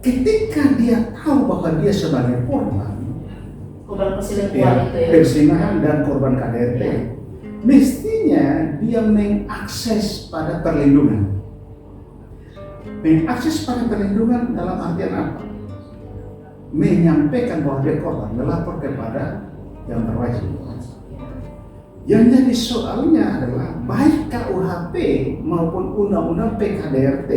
ketika dia tahu bahwa dia sebagai korban perselingkuhan itu ya, perzinahan dan korban KDRT, mestinya dia mengakses pada perlindungan. Mengakses pada perlindungan dalam artian apa? Menyampaikan bahwa dia korban, melapor kepada yang berwajib. Yang jadi soalnya adalah baik KUHP maupun Undang-Undang PKDRT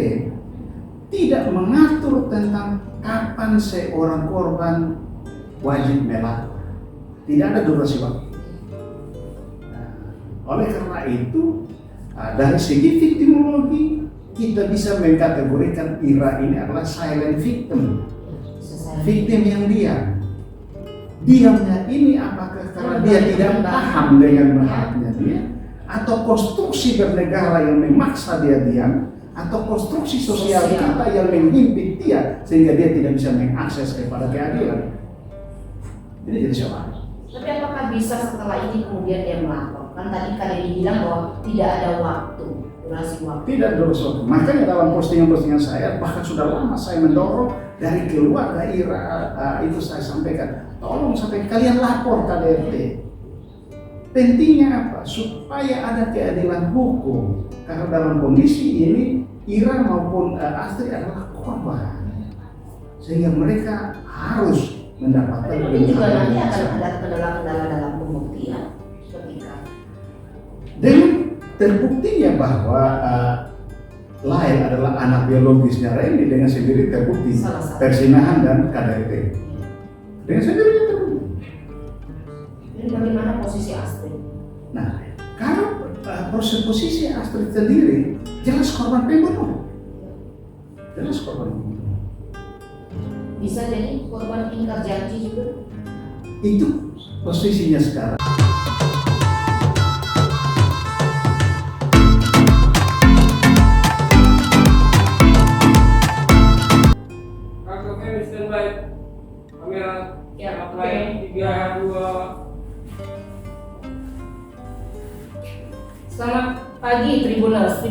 tidak mengatur tentang kapan seorang korban wajib melapor. Tidak ada durasi waktu. Oleh karena itu, dari segi viktimologi kita bisa mengkategorikan IRA ini adalah silent victim, victim yang diam. Diamnya ini apakah karena dia tidak paham dengan haknya dia, atau konstruksi bernegara yang memaksa dia diam, atau konstruksi sosial kita yang menghimpit dia sehingga dia tidak bisa mengakses kepada keadilan. Ini jadi soal. Tapi apakah bisa setelah ini kemudian dia melapor? Kan tadi kalian bilang bahwa tidak ada waktu, durasi waktu. Tidak durasi waktu. Makanya dalam postingan-postingan saya, bahkan sudah lama saya mendorong dari keluarga IRA, itu saya sampaikan, tolong sampai kalian lapor KDRT. Pentingnya apa? Supaya ada keadilan hukum. Karena dalam kondisi ini IRA maupun Astrid adalah korban, sehingga mereka harus mendapatkan. Tapi juga nanti akan ada kendala-kendala dalam pembuktian ketika dengan terbuktinya bahwa Lail adalah anak biologisnya Reni, dengan sendiri terbukti perzinahan dan KDRT. Dengan sendirinya terbukti. Jadi bagaimana posisi Astrid? Nah, kalau posisi Astrid sendiri jelas korban pembunuhan. Jelas korban pembunuhan. Bisa jadi korban ingkar janji juga? Itu posisinya sekarang. Kamera Ya, oke. 3, 2. Selamat pagi Tribuners.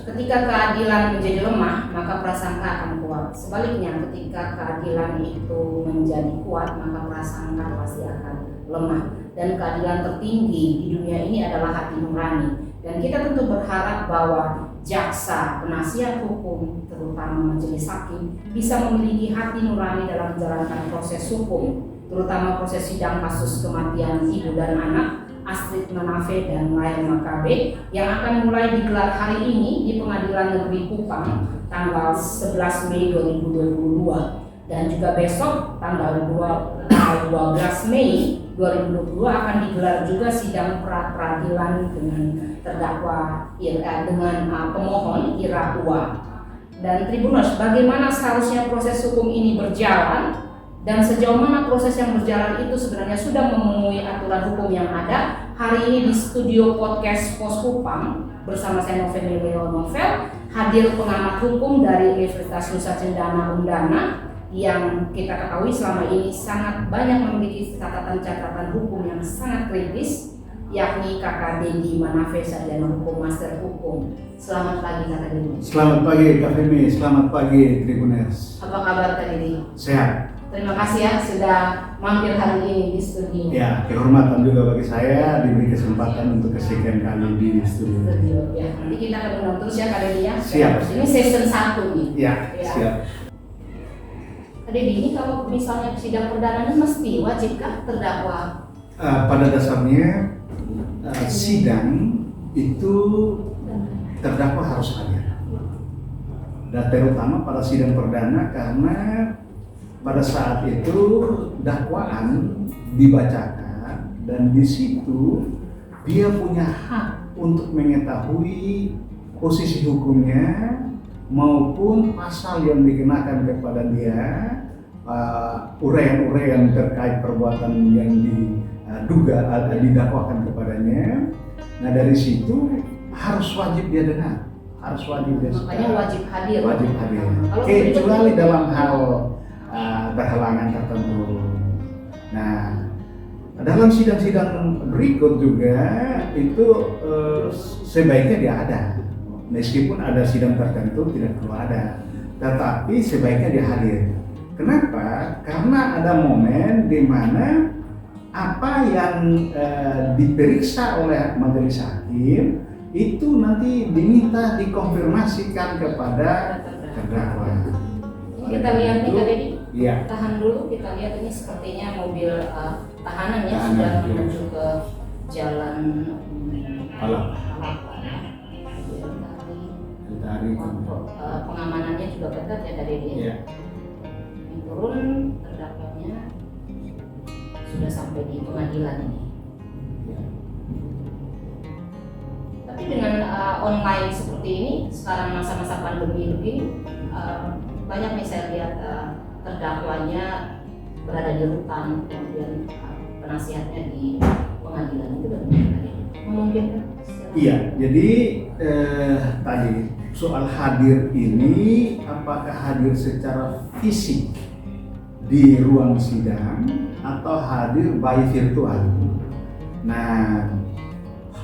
Ketika keadilan menjadi lemah, maka prasangka akan kuat. Sebaliknya, ketika keadilan itu menjadi kuat, maka prasangka pasti akan lemah. Dan keadilan tertinggi di dunia ini adalah hati nurani. Dan kita tentu berharap bahwa jaksa, penasihat hukum, terutama majelis hakim, bisa memiliki hati nurani dalam menjalankan proses hukum, terutama proses sidang kasus kematian ibu dan anak Astrid Manafe dan Lail Makabe yang akan mulai digelar hari ini di Pengadilan Negeri Kupang tanggal 11 Mei 2022, dan juga besok tanggal 12 Mei 2022 akan digelar juga sidang pra-peradilan dengan terdakwa dengan pemohon Ira Ua. Dan Tribuners, bagaimana seharusnya proses hukum ini berjalan dan sejauh mana proses yang berjalan itu sebenarnya sudah memenuhi aturan hukum yang ada? Hari ini di studio podcast Pos Kupang bersama saya Novel Novel, hadir pengamat hukum dari Universitas Nusa Cendana Undana yang kita ketahui selama ini sangat banyak memiliki catatan-catatan hukum yang sangat kritis, yakni Kakak Dedi Manafe, sarjana hukum, master hukum. Selamat pagi Kakak Dedi. Selamat pagi Kak Femi, selamat pagi Tribuners. Apa kabar Kak Dedi? Sehat. Terima kasih ya sudah mampir hari ini di studio. Ya, kehormatan juga bagi saya diberi kesempatan untuk kesekian kali di studio. Ya, nanti kita akan undang terus ya Kak Dedi ya. Siap. Ini season 1 nih. Ya, siap. Kak Dedi, ini kalau misalnya sidang perdana ini mesti wajibkah terdakwa? Pada dasarnya sidang itu terdakwa harus hadir. Dan terutama pada sidang perdana karena pada saat itu dakwaan dibacakan dan di situ dia punya hak untuk mengetahui posisi hukumnya maupun pasal yang dikenakan kepada dia, uraian-uraian terkait perbuatan yang diduga didakwakan kepadanya. Nah dari situ harus wajib dia dengar, harus wajib dia. Makanya wajib hadir. Wajib hadir. Kecuali dalam hal berhalangan tertentu. Nah, dalam sidang-sidang berikut juga itu sebaiknya dia ada. Meskipun ada sidang tertentu tidak perlu ada. tetapi sebaiknya dia hadir. Kenapa? Karena ada momen di mana apa yang diperiksa oleh majelis hakim itu nanti diminta dikonfirmasikan kepada terdakwa. Kita lihat nih Kak Dedi. Iya. Tahan dulu, kita lihat ini sepertinya mobil tahanan ya Tahanan, sudah iya. menuju ke jalan Alam. Dari untuk pengamanannya juga ketat ya Kak Dedi. Iya. Ini turun terdakwanya sudah sampai di pengadilan ini. Iya. Tapi dengan online seperti ini, sekarang masa-masa pandemi begini, banyak nih saya lihat terdakwanya berada di rutan, kemudian penasihatnya di pengadilan itu bagaimana? Memungkinkan? Iya, jadi tadi soal hadir ini apakah hadir secara fisik di ruang sidang atau hadir by virtual? Nah,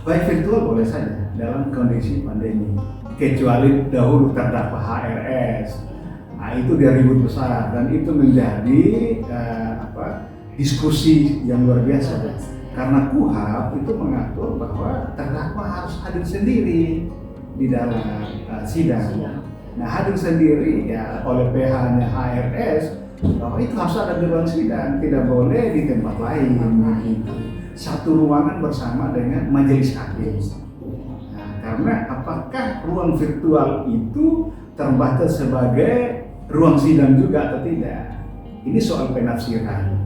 by virtual boleh saja dalam kondisi pandemi, kecuali dahulu terdakwa HRS. Nah, itu dia ribut besar dan itu menjadi diskusi yang luar biasa. Karena KUHP itu mengatur bahwa terdakwa harus hadir sendiri di dalam sidang. Nah, hadir sendiri ya oleh PH-nya HRS bahwa itu harus ada di ruang sidang, tidak boleh di tempat lain. Gitu. Satu ruangan bersama dengan majelis hakim. Nah, karena apakah ruang virtual itu terbatas sebagai ruang sidang juga atau tidak? Ini soal penafsiran.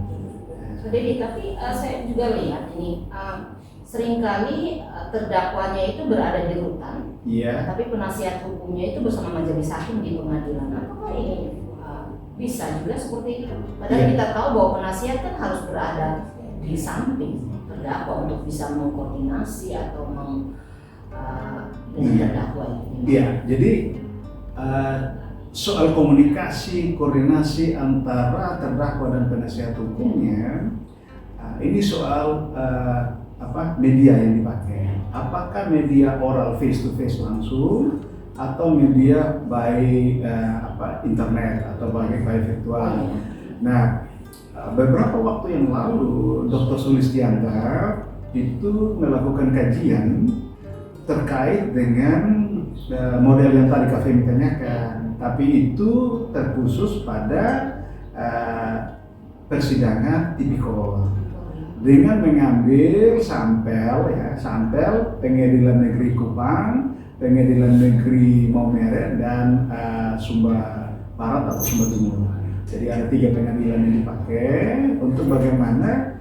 Jadi tapi saya juga lihat ini seringkali terdakwanya itu berada di rutan, Iya. tapi penasihat hukumnya itu bersama majelis hakim di pengadilan. Apakah ini bisa juga seperti itu? Padahal Iya. kita tahu bahwa penasihat kan harus berada di samping terdakwa untuk bisa mengkoordinasi atau dengan Iya. terdakwa itu. Iya, jadi soal komunikasi, koordinasi antara terdakwa dan penasihat hukumnya, ini soal media yang dipakai. Apakah media oral face to face langsung atau media by internet atau by virtual? Nah, beberapa waktu yang lalu Dr. Sulistianta itu melakukan kajian terkait dengan model yang tadi Kak Femi tanyakan, tapi itu terkhusus pada persidangan tipikor dengan mengambil sampel Pengadilan Negeri Kupang, Pengadilan Negeri Maumere dan Sumba Barat atau Sumba Timur. Jadi ada 3 pengadilan yang dipakai untuk bagaimana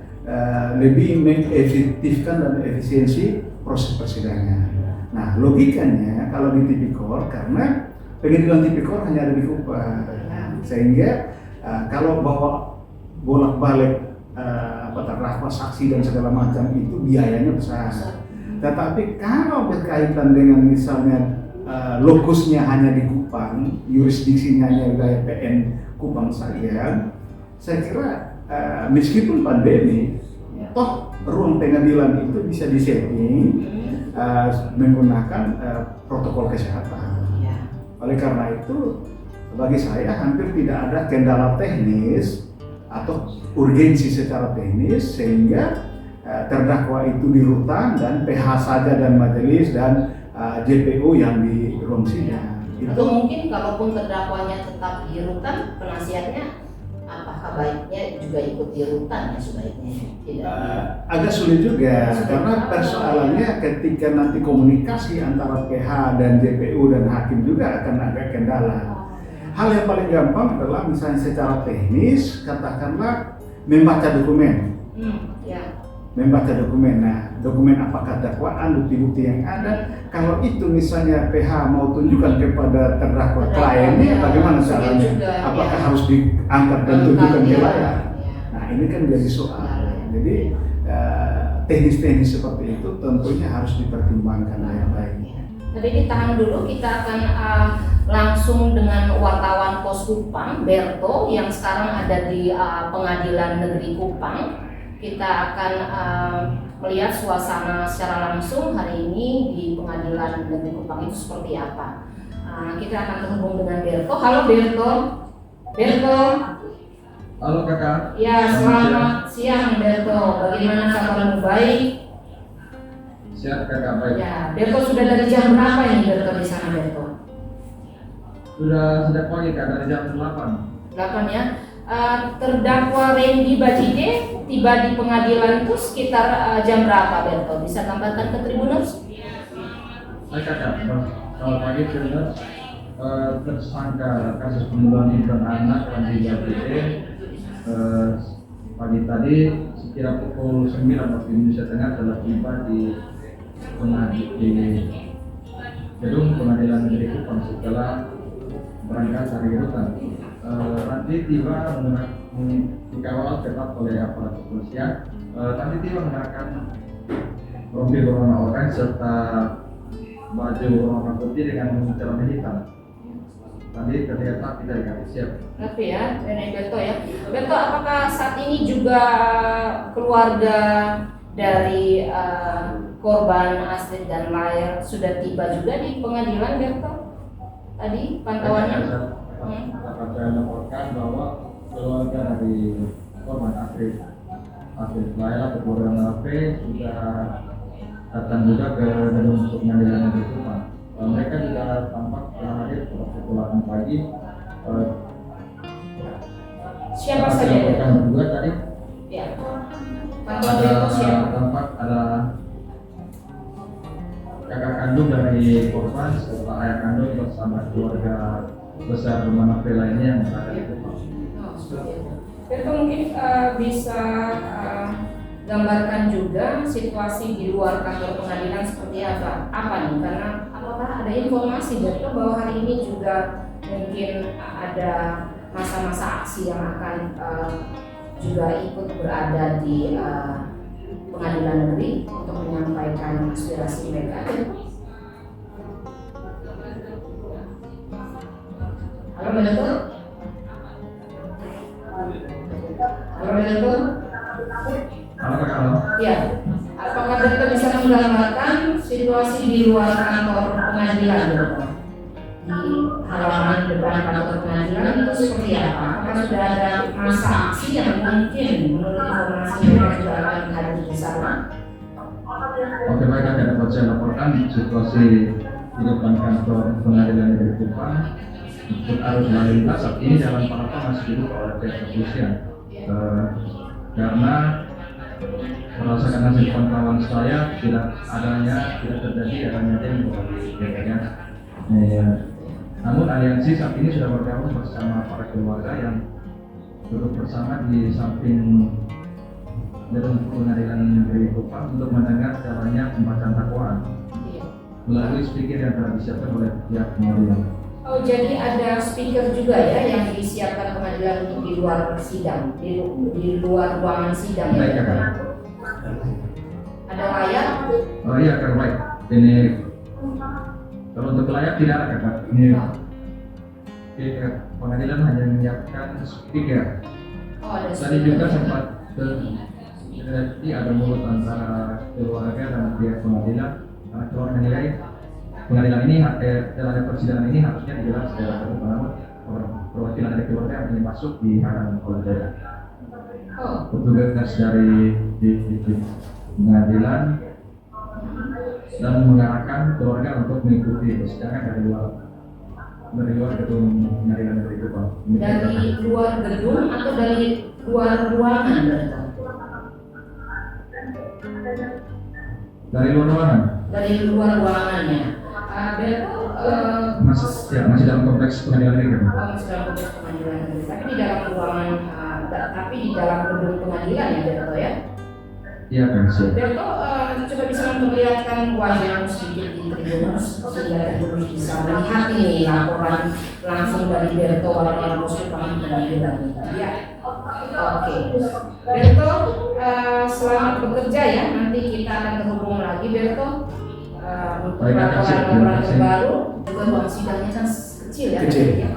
lebih mengefektifkan dan efisiensi proses persidangan. Nah, logikanya kalau di tipikor, karena pengadilan tipikor hanya ada di Kupang, sehingga kalau bawa bolak-balik terdakwa, saksi dan segala macam itu biayanya besar. Tetapi kalau berkaitan dengan misalnya lokusnya hanya di Kupang, yurisdiksinya hanya wilayah PN Kupang saja, saya kira meskipun pandemi, toh ruang pengadilan itu bisa disetting menggunakan protokol kesehatan. Oleh karena itu, bagi saya hampir tidak ada kendala teknis atau urgensi secara teknis sehingga terdakwa itu di rutan dan PH saja dan majelis dan JPO yang di ruang sidang. Atau mungkin kalaupun terdakwanya tetap di rutan, penasihatnya apakah baiknya juga ikut di rutan ya sebaiknya? Agak sulit juga karena persoalannya ketika nanti komunikasi antara PH dan JPU dan hakim juga akan ada kendala. Hal yang paling gampang adalah misalnya secara teknis, katakanlah membaca dokumen. Membaca dokumen. Nah, dokumen apakah dakwaan, bukti-bukti yang ada. Kalau itu misalnya PH mau tunjukkan kepada terdakwa kliennya, bagaimana caranya? Apakah harus diangkat dan tunjukkan ke layar? Nah, ini kan jadi soal. Jadi teknis-teknis seperti itu tentunya harus dipertimbangkan yang baik. Jadi ditahan dulu, kita akan langsung dengan wartawan Pos Kupang, Berto, yang sekarang ada di Pengadilan Negeri Kupang. Kita akan melihat suasana secara langsung hari ini di Pengadilan Negeri Kupang itu seperti apa. Kita akan terhubung dengan Berto. Halo Berto. Berto. Halo kakak. Ya, selamat siang Berto. Bagaimana kabarmu? Baik? Siap kakak, baik. Ya, Berto sudah dari jam berapa ini Berto di sana Berto? Sudah sejak pagi kak, dari jam 8. 8 ya. Terdakwa Randy Bajide tiba di pengadilan itu sekitar jam berapa Berto? Bisa gambarkan ke Tribuners? Hai kakak, selamat pagi Tribuners. Tersangka kasus pembunuhan ibu dan anak Randy Bajide pagi tadi sekira pukul 9 waktu Indonesia Tengah telah tiba di gedung pengadilan negeri Kupang setelah berangkat dari rutan. Nanti tiba dikawal ketat oleh aparat kepolisian. Nanti tiba menggunakan rompi berwarna oranye serta baju warna putih dengan celana hitam. Nanti terlihat rapi dari kami, siap. Rapi ya, Nenek Berto ya. Berto, apakah saat ini juga keluarga dari korban Astrid dan Layar sudah tiba juga di pengadilan Berto? Tadi pantauannya? Dapat saya laporkan bahwa keluarga dari korban Astrid Layar atau keluarga LP sudah datang juga ke gedung pengadilan negeri Kupang. Mereka juga tampak telah hadir pada pukul 8 pagi. Siapa dapat saja dilaporkan Berto? juga tadi Ya. Pantauan Berto siapa? tampak ada kakak kandung dari korban serta ayah kandung bersama keluarga besar rumah nafri lainnya yang berada di Kupang. Oh, seperti itu. Berto mungkin bisa gambarkan juga situasi di luar kantor pengadilan seperti apa nih? Karena apakah ada informasi Berto bahwa hari ini juga mungkin ada masa-masa aksi yang akan juga ikut berada di pengadilan negeri untuk menyampaikan aspirasi mereka. Halo Berto. Halo Berto. Halo kakak, halo. Ya, apakah Berto bisa menggambarkan situasi di luar kantor pengadilan Berto? Di halaman depan kantor pengadilan itu seperti apa? Apakah sudah ada masa aksi yang mungkin menurut informasi mereka juga akan hadir di sana? Oke baik kakak, dapat saya laporkan situasi di depan kantor pengadilan negeri Kupang. Untuk arus lalu lintas saat ini jalan Panapa masih dibuka oleh pihak kepolisian. Karena berdasarkan hasil pantauan saya tidak terjadi adanya demo ya. Namun aliansi saat ini sudah bergabung bersama para keluarga yang duduk bersama di samping gedung pengadilan negeri Kupang untuk mendengar jalannya pembacaan dakwaan melalui speaker yang telah disiapkan oleh pihak pengadilan. Oh, jadi ada speaker juga ya yang disiapkan pengadilan untuk di luar sidang, di luar ruangan sidang Baik, ya? Kak. Ada layar? Oh iya kakak, baik. Ini kalau untuk layar tidak ada kakak. Ini pihak pengadilan hanya menyiapkan speaker. Oh, ada Tadi speaker. juga sempat terjadi ada mulut antara keluarga dan pihak pengadilan karena keluarga menilai pengadilan ini dalam persidangan ini harusnya digelar secara terbuka, namun perwakilan dari keluarga ingin masuk dihalang oleh Oh, petugas dari pengadilan dan mengarahkan keluarga untuk mengikuti persidangan dari luar gedung pengadilan negeri Kupang. dari luar gedung atau dari luar ruangan Berto? Dari luar ruangan. Dari luar ruangannya. Berto Masih dalam kompleks pengadilan negeri. masih dalam konteks pengadilan negeri, tapi di dalam ruangan, tapi di dalam gedung pengadilan ya Berto ya. Iya kan, siap. Berto coba bisa memperlihatkan wajahmu sedikit di Tribuners sehingga Tribuners bisa melihat ini laporan langsung dari Berto Walaupun Kupang pengadilan. Ya, oke. Berto, selamat bekerja ya. Nanti kita akan terhubung lagi Berto untuk Baik, terima kasih. laporan terbaru. Juga ruang sidangnya kan kecil ya. Kecil. Ya.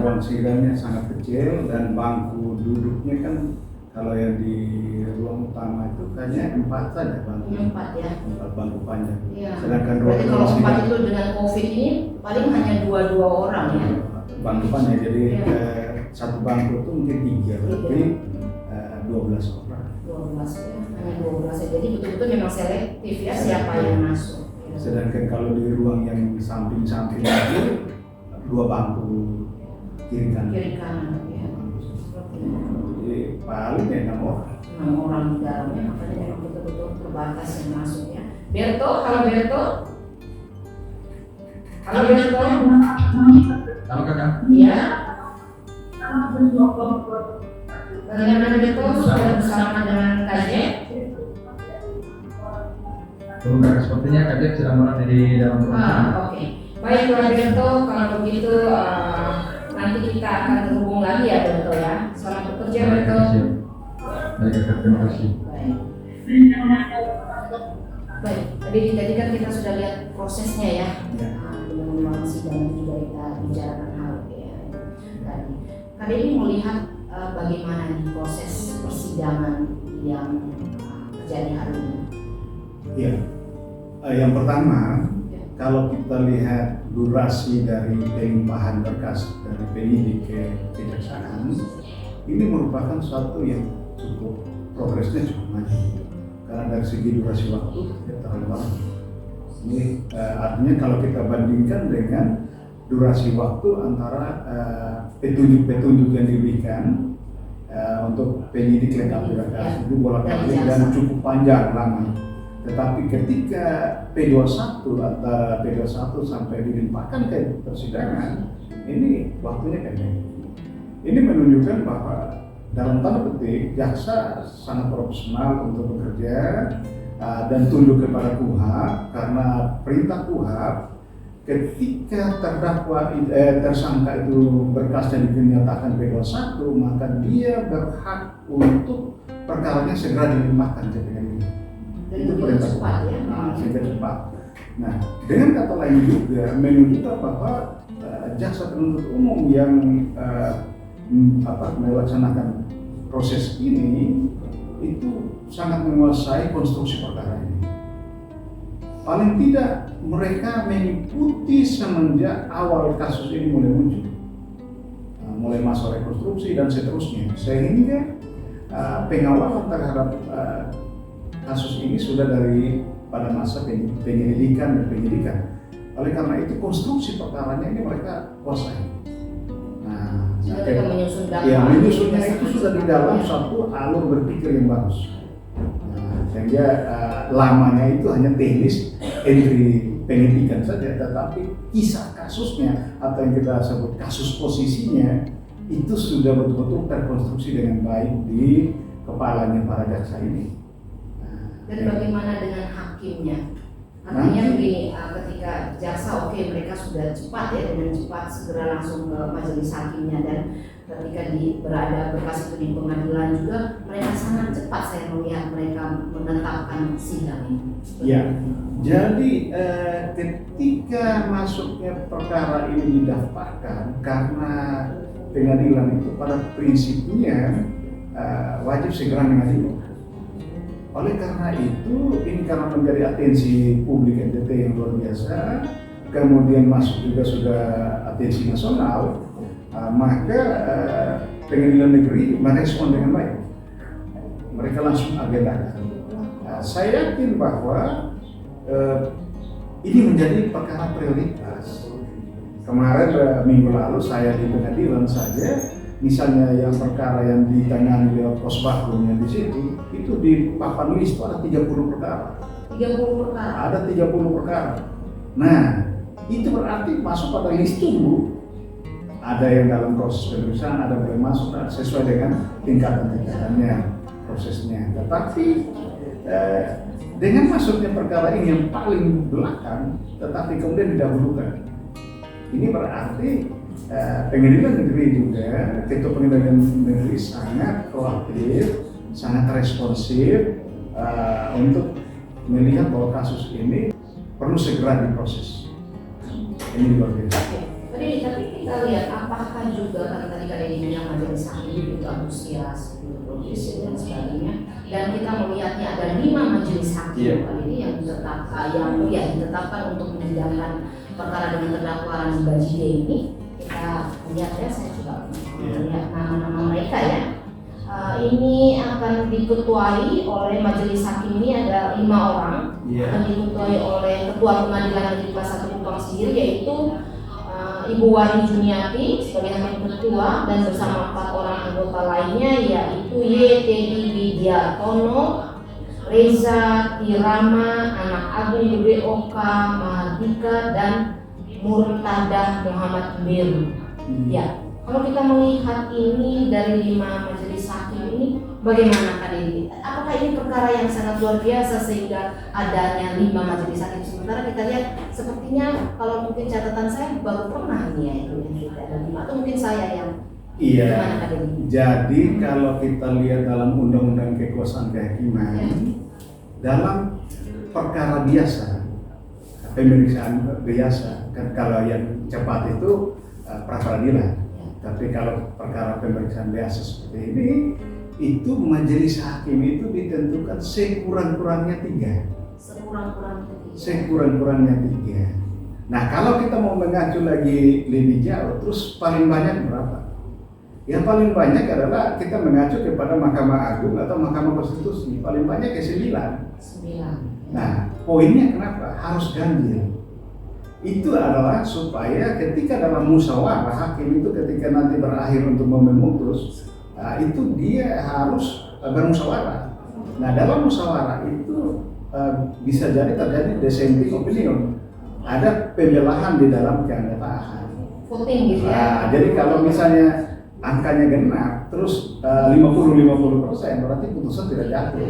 Ruang sidangnya sangat kecil dan bangku duduknya kan Kalau yang di ruang utama itu kayaknya 4 saja bangku. 4 ya. 4 bangku panjang. Iya. Sedangkan Berarti kalau 4 sidang itu dengan COVID ini paling hanya 2 orang ya. bangku panjang, jadi Iya. satu bangku itu mungkin 3, berarti 12 orang. 12 ya, hanya 12 ya. Jadi betul-betul memang selektif ya siapa yang masuk. Ya. Sedangkan kalau di ruang yang samping-samping itu 2 bangku kiri kanan. Kiri kanan ya. Seperti itu. Jadi paling ya 6 orang. 6 orang di dalamnya, makanya memang betul-betul terbatas yang masuk ya. Berto, halo Berto. Halo Berto. Halo kakak. Iya. Bagaimana Berto? Sudah bersama dengan KJ? Belum kakak, sepertinya kakak sedang berada di dalam ruangan. Oke. Baik Pak Berto, kalau begitu nanti kita akan terhubung lagi ya Berto ya. Selamat bekerja Berto. Baik kakak, terima kasih. Baik. Baik, tadi kan kita sudah lihat prosesnya ya. Ya. Dengan ruang sidang juga kita bicarakan hal ya tadi. Kali ini melihat bagaimana nih proses persidangan yang terjadi hari ini. Iya. Yang pertama, kalau kita lihat durasi dari pelimpahan berkas dari penyidik ke kejaksaan, ini merupakan suatu yang cukup progresnya cukup maju. Karena dari segi durasi waktu tidak terlalu lama. Ini artinya kalau kita bandingkan dengan durasi waktu antara petunjuk-petunjuk yang diberikan untuk penyidik lengkap berkas itu bolak-balik dan cukup panjang lama. Tetapi ketika P21 antara P21 sampai dilimpahkan ke persidangan, ini waktunya pendek. Ini menunjukkan bahwa dalam tanda petik jaksa sangat profesional untuk bekerja dan tunduk kepada KUHP karena perintah KUHP ketika terdakwa tersangka itu berkasnya dinyatakan P21 maka dia berhak untuk perkaranya segera dilimpahkan ke pengadilan. Itu perintah cepat ya. sehingga cepat. Nah, dengan kata lain juga menunjukkan bahwa jaksa penuntut umum yang melaksanakan proses ini itu sangat menguasai konstruksi perkara ini. Paling tidak mereka mengikuti semenjak awal kasus ini mulai muncul, mulai masuk rekonstruksi dan seterusnya, sehingga pengawalan terhadap kasus ini sudah dari pada masa penyelidikan dan penyidikan. Oleh karena itu konstruksi perkaranya ini mereka kuasai. Mereka menyusun dakwaan. Ya, menyusunnya itu sudah di dalam satu alur berpikir yang bagus. Sehingga lamanya itu hanya teknis entry penyidikan saja, tetapi kisah kasusnya atau yang kita sebut kasus posisinya itu sudah betul-betul terkonstruksi dengan baik di kepalanya para jaksa ini. Dan bagaimana dengan hakimnya? Artinya begini, ketika jaksa mereka sudah cepat ya, dengan cepat segera langsung ke majelis hakimnya, dan ketika berada berkas itu di pengadilan juga mereka sangat cepat saya melihat mereka menetapkan sidang ini. Ya, jadi ketika masuknya perkara ini didaftarkan karena pengadilan itu pada prinsipnya wajib segera mengadili. Oleh karena itu, ini karena menjadi atensi publik NTT yang luar biasa, kemudian masuk juga sudah atensi nasional, maka pengadilan negeri merespon dengan baik. Mereka langsung agendakan. Saya yakin bahwa ini menjadi perkara prioritas. Kemarin minggu lalu saya di pengadilan saja, misalnya yang perkara yang ditangani lewat pos bakum yang di situ, itu di papan list itu ada 30 perkara. 30 perkara? Ada 30 perkara. Nah, itu berarti masuk pada list tunggu. Ada yang dalam proses pemeriksaan, ada yang boleh masuk sesuai dengan tingkatan-tingkatannya prosesnya. Tetapi dengan masuknya perkara ini yang paling belakang, tetapi kemudian didahulukan. Ini berarti pengadilan negeri juga, ketua pengadilan negeri sangat proaktif, sangat responsif untuk melihat bahwa kasus ini perlu segera diproses. Ini luar biasa. Tapi kita lihat apakah juga karena tadi ini yang majelis hakim juga antusias, progresif dan sebagainya. Dan kita melihatnya ada 5 majelis hakim kali ini yang ditetapkan untuk menyidangkan perkara dengan terdakwa Rani Bajide ini. Kita lihat ya, saya coba melihat nama-nama mereka ya. Ini akan diketuai oleh majelis hakim ini ada 5 orang, akan diketuai oleh Ketua Pengadilan Negeri Kelas 1 Kupang sendiri, yaitu Ibu Wani Juniati sebagai hakim ketua dan bersama 4 orang anggota lainnya, yaitu YTI Widiatono, Reza Irama, Anak Agung Gede Oka, Mahardika, dan Murtadah Muhammad Mir. Ya, kalau kita melihat ini dari 5 majelis hakim ini, bagaimana Kak Dedi? Apakah ini perkara yang sangat luar biasa sehingga adanya 5 majelis hakim? Sementara kita lihat sepertinya kalau mungkin catatan saya baru pernah ini ya itu yang tidak ada 5, atau mungkin saya yang gimana Kak Dedi? Jadi kalau kita lihat dalam undang-undang kekuasaan kehakiman, dalam perkara biasa, pemeriksaan biasa, kan kalau yang cepat itu pra peradilan. Tapi kalau perkara pemeriksaan biasa seperti ini, itu majelis hakim itu ditentukan sekurang-kurangnya 3. Sekurang-kurangnya 3. Nah, kalau kita mau mengacu lagi lebih jauh, terus paling banyak berapa? Yang paling banyak adalah kita mengacu kepada Mahkamah Agung atau Mahkamah Konstitusi. Paling banyak ya 9. Nah, poinnya kenapa harus ganjil? Itu adalah supaya ketika dalam musyawarah hakim itu ketika nanti berakhir untuk memutus, itu dia harus bermusyawarah. Nah, dalam musyawarah itu bisa jadi terjadi dissenting opinion, ada pembelahan di dalam keanggotaan. Voting gitu ya. Jadi kalau misalnya angkanya genap, terus 50-50%, berarti putusan tidak jatuh.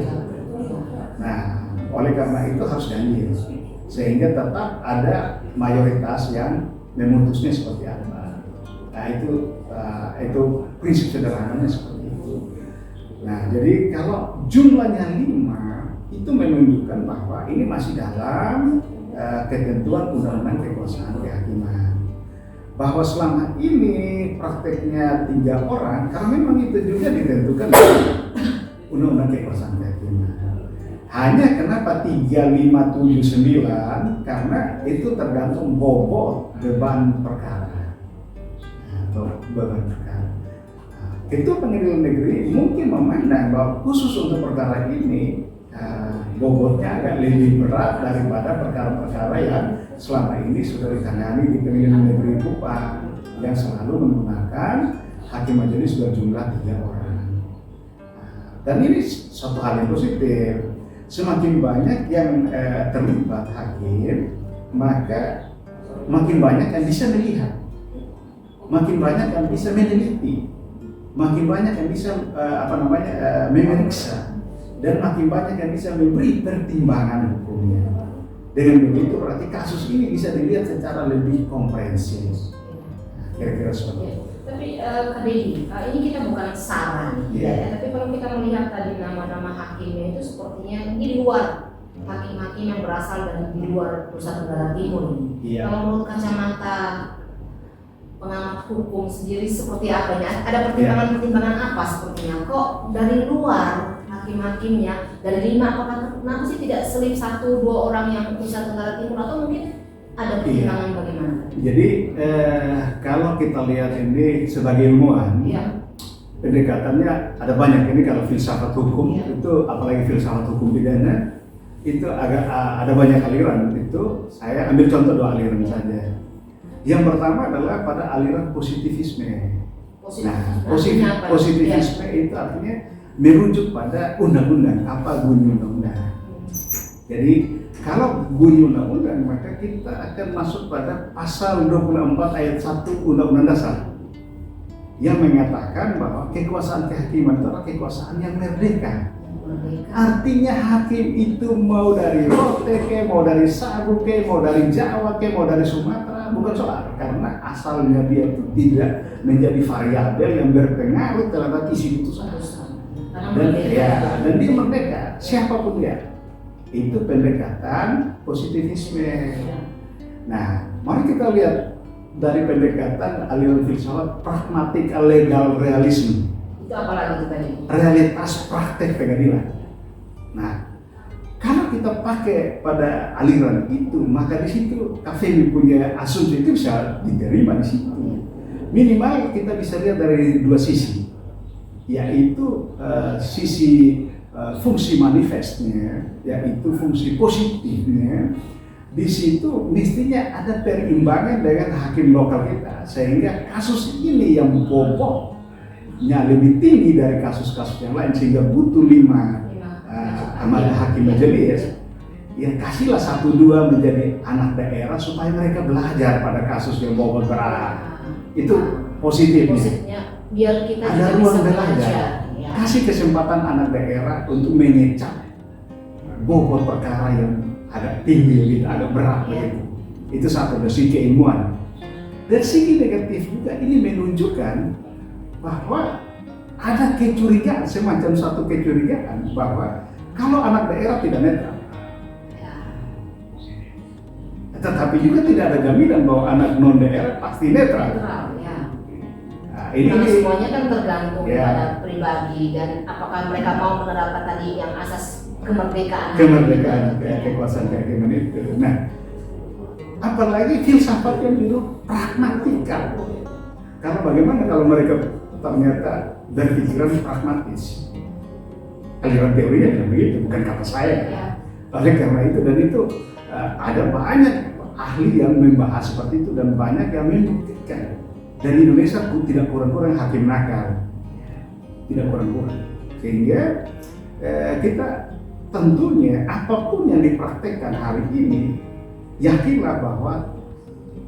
Nah, oleh karena itu harus ganjil, sehingga tetap ada mayoritas yang memutusnya seperti apa. Nah, itu prinsip sederhananya seperti itu. Nah, jadi kalau jumlahnya 5 itu menunjukkan bahwa ini masih dalam ketentuan undang-undang kekuasaan kehakiman. Bahwa selama ini prakteknya 3 orang, karena memang itu juga ditentukan dalam undang-undang kekuasaan kehakiman. Hanya kenapa 3579? Karena itu tergantung bobot beban perkara. Ketua Pengadilan Negeri mungkin memandang bahwa khusus untuk perkara ini bobotnya agak lebih berat daripada perkara-perkara yang selama ini sudah ditangani di Pengadilan Negeri Kupang yang selalu menggunakan hakim majelis berjumlah 3 orang. Dan ini suatu hal yang positif. Semakin banyak yang terlibat hakim, maka makin banyak yang bisa melihat, makin banyak yang bisa meneliti, makin banyak yang bisa memeriksa, dan makin banyak yang bisa memberi pertimbangan hukumnya. Dengan begitu berarti kasus ini bisa dilihat secara lebih komprehensif. Kira-kira seperti itu. Tapi Kak Dedi, ini kita bukan saran, ya. Tapi kalau kita melihat tadi nama-nama hakimnya itu sepertinya di luar hakim-hakim yang berasal dari di luar Nusa Tenggara Timur ini. Kalau menurut kacamata pengamat hukum sendiri seperti apa ya? Ada pertimbangan-pertimbangan apa sepertinya? Kok dari luar hakim-hakimnya dari 5, apakah kenapa sih tidak selip 1-2 orang yang Nusa Tenggara Timur, atau mungkin ada pertimbangan bagaimana? Jadi kalau kita lihat ini sebagai ilmuwan, pendekatannya ada banyak. Ini kalau filsafat hukum itu, apalagi filsafat hukum pidana, itu agak ada banyak aliran. Itu saya ambil contoh 2 aliran saja. Yang pertama adalah pada aliran positivisme. Positivisme itu artinya merujuk pada undang-undang, apa bunyi undang-undang. Jadi kalau bunyi undang-undang, maka kita akan masuk pada pasal 24 ayat 1 Undang-Undang Dasar yang mengatakan bahwa kekuasaan kehakiman itu adalah kekuasaan yang merdeka. Artinya hakim itu mau dari Rote ke, mau dari Sabu ke, mau dari Jawa ke, mau dari Sumatera, bukan soal, karena asalnya dia itu tidak menjadi variabel yang berpengaruh terhadap isi putusan. Dan dia merdeka, siapapun dia. Itu pendekatan positivisme. Nah, mari kita lihat dari pendekatan aliran filsafat pragmatik legal realisme. Itu apalagi itu tadi? Realitas praktek pengadilan. Nah, kalau kita pakai pada aliran itu, maka di situ KFM punya asumsi itu bisa diterima di situ. Minimal kita bisa lihat dari dua sisi, yaitu sisi fungsi manifestnya, yaitu fungsi positifnya. Di situ mestinya ada perimbangan dengan hakim lokal kita, sehingga kasus ini yang bobotnya lebih tinggi dari kasus-kasus yang lain, sehingga butuh 5 amal hakim majelis. Ya kasihlah 1-2 menjadi anak daerah supaya mereka belajar pada kasus yang bobot berat. Itu positifnya. Positifnya biar kita Ada juga ruang bisa belajar. belajar. Ya. Kasih kesempatan anak daerah untuk mengecap bobot perkara yang agak tinggi, gitu, agak berat begitu. Itu satu dari segi keilmuan. Dari segi negatif juga ini menunjukkan bahwa ada kecurigaan, semacam satu kecurigaan bahwa kalau anak daerah tidak netral. Tetapi juga tidak ada jaminan bahwa anak non daerah pasti netral. Netral, ya. Nah, ini Karena semuanya kan tergantung ya, pada pribadi dan apakah mereka mau menerapkan tadi yang asas kemerdekaan. kekuasaan kehakiman itu. Nah, apalagi filsafat yang itu pragmatikal. Karena bagaimana kalau mereka ternyata berpikiran pragmatis? Aliran teorinya tidak begitu, bukan kata saya. Ya. Oleh karena itu, dan itu ada banyak ahli yang membahas seperti itu dan banyak yang membuktikan. Dan Indonesia tidak kurang-kurang hakim nakal, tidak kurang-kurang. Sehingga kita tentunya apapun yang dipraktekkan hari ini, yakinlah bahwa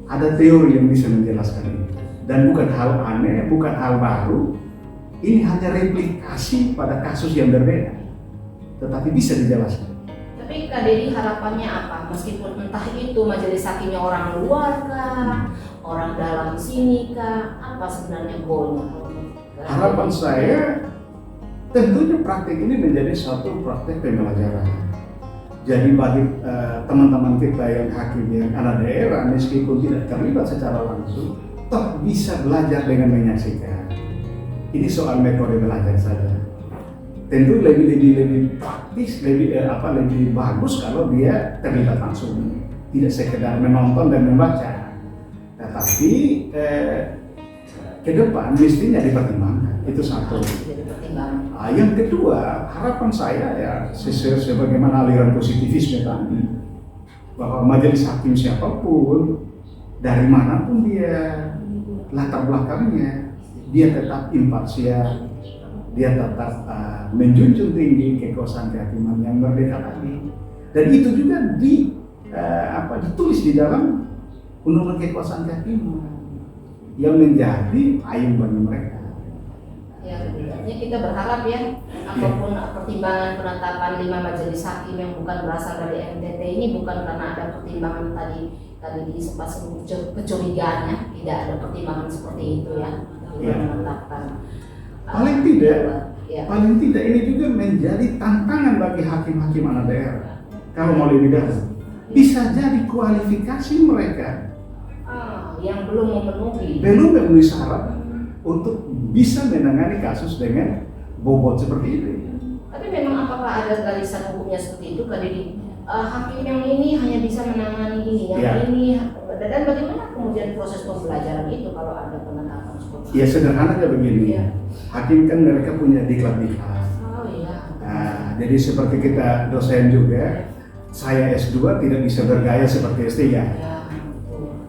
ada teori yang bisa menjelaskan ini. Dan bukan hal aneh, bukan hal baru. Ini hanya replikasi pada kasus yang berbeda, tetapi bisa dijelaskan. Tapi Kak Dedi harapannya apa? Meskipun entah itu majelis hakimnya orang luar kah, orang dalam sini kah, apa sebenarnya goalnya? Harapan saya tentunya praktek ini menjadi suatu praktek pembelajaran. Jadi bagi teman-teman kita yang hakim yang anak daerah, meskipun tidak terlibat secara langsung, toh bisa belajar dengan menyaksikan. Ini soal metode belajar saja. Tentu lebih praktis, lebih bagus kalau dia terlibat langsung, tidak sekedar menonton dan membaca. Tetapi ke depan mestinya dipertimbangkan. Itu satu. Yang kedua, harapan saya ya sebagaimana aliran positivisme tadi, bahwa majelis hakim siapapun, dari manapun dia, latar belakangnya, dia tetap imparsial, dia tetap menjunjung tinggi kekuasaan kehakiman yang merdeka tadi. Dan itu juga ditulis di dalam Undang-Undang Kekuasaan Kehakiman yang menjadi payung bagi mereka. Ya, setidaknya kita berharap ya, apapun pertimbangan penetapan 5 majelis hakim yang bukan berasal dari NTT ini bukan karena ada pertimbangan tadi di sempat kecurigaannya, tidak ada pertimbangan seperti itu ya, menetapkan. Paling tidak ini juga menjadi tantangan bagi hakim-hakim anak daerah. Kalau mau lebih dalam, bisa jadi kualifikasi mereka yang belum memenuhi syarat untuk bisa menangani kasus dengan bobot seperti itu. Tapi memang apakah ada garisan hukumnya seperti itu? Jadi hakim yang ini hanya bisa menangani ini, yang ini, dan bagaimana kemudian proses pembelajaran itu kalau ada penetapan seperti itu? Ya sederhananya begini, hakim kan mereka punya diklat-diklat. Oh iya. Nah, jadi seperti kita dosen juga, saya S2 tidak bisa bergaya seperti S3. Ya.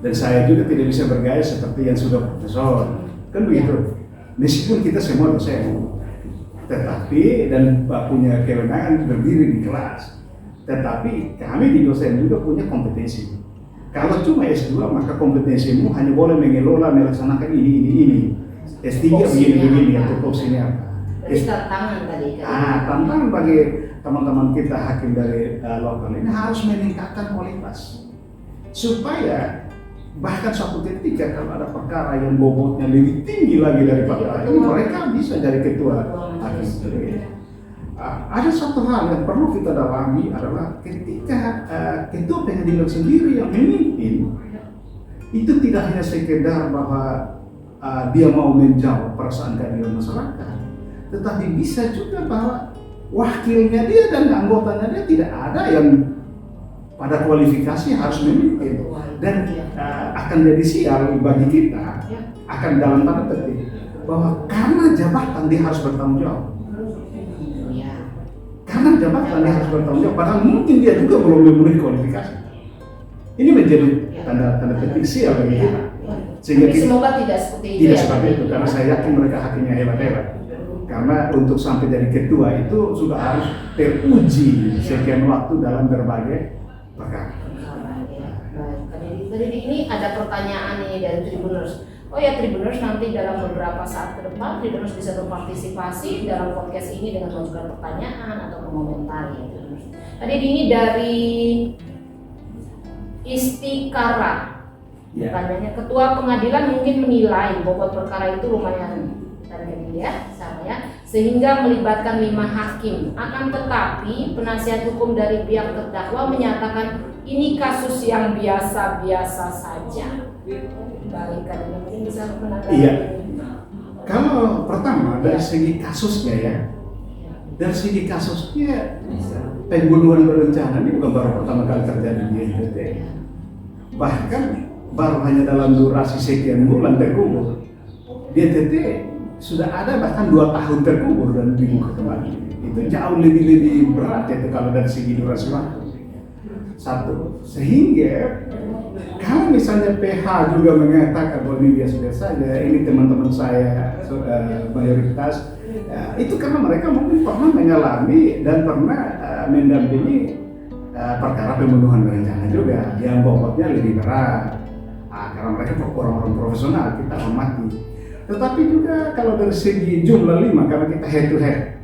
Dan saya juga tidak bisa bergaya seperti yang sudah profesor. Kan begitu. Meskipun kita semua dosen, tetapi dan punya kewenangan berdiri di kelas, tetapi kami di dosen juga punya kompetensi. Kalau cuma S2 maka kompetensimu hanya boleh mengelola, melaksanakan ini. S3 begini atau tupoksinya apa. Jadi tantangan tadi kan. Tantangan bagi teman-teman kita hakim dari lokal ini harus meningkatkan kualitas supaya bahkan suatu ketika kalau ada perkara yang bobotnya lebih tinggi lagi daripada ini, mereka bisa jadi ketua hakim. Ada satu hal yang perlu kita dalami adalah ketika ketua pengadilan sendiri yang memimpin, itu tidak hanya sekedar bahwa dia mau menjawab perasaan keadilan masyarakat, tetapi bisa juga bahwa wakilnya dia dan anggotanya dia tidak ada yang pada kualifikasi harus memimpin, dan akan jadi sial bagi kita, akan dalam tanda petik bahwa karena jabatan dia harus bertanggung jawab. Karena jabatan dia harus bertanggung jawab, padahal mungkin dia juga belum memenuhi kualifikasi. Ini menjadi tanda petik sial bagi kita. Sehingga Tapi semoga tidak seperti itu. tidak seperti itu, karena saya yakin mereka hakimnya hebat-hebat. Karena untuk sampai jadi ketua itu sudah harus teruji sekian waktu dalam berbagai perkara. Tadi ini ada pertanyaan nih dari Tribuners. Oh ya, Tribuners, nanti dalam beberapa saat ke depan Tribuners bisa berpartisipasi dalam podcast ini dengan mengajukan pertanyaan atau mengomentari. Tadi ini dari Istikara. Pertanyaannya, ketua pengadilan mungkin menilai bobot perkara itu lumayan tadi ya, sama ya, sehingga melibatkan 5 hakim. Akan tetapi penasihat hukum dari pihak terdakwa menyatakan ini kasus yang biasa-biasa saja. Balikan ini mungkin bisa menanggapi. Iya. Kalau pertama dari segi kasusnya ya, dari segi kasusnya pembunuhan berencana ini bukan baru pertama kali terjadi di NTT. Bahkan baru hanya dalam durasi sekian bulan terkubur. Di NTT sudah ada bahkan 2 tahun terkubur dan dibuka kembali. Itu jauh lebih berat itu kalau dari segi durasi waktu. Satu, sehingga kalau misalnya PH juga mengatakan bahwa ini biasa-biasa saja, ini teman-teman saya mayoritas, itu karena mereka mungkin pernah mengalami dan pernah mendampingi perkara pembunuhan berencana juga yang bobotnya lebih berat. Karena mereka orang-orang profesional, kita hormati. Tetapi juga kalau dari segi jumlah 5, karena kita head to head,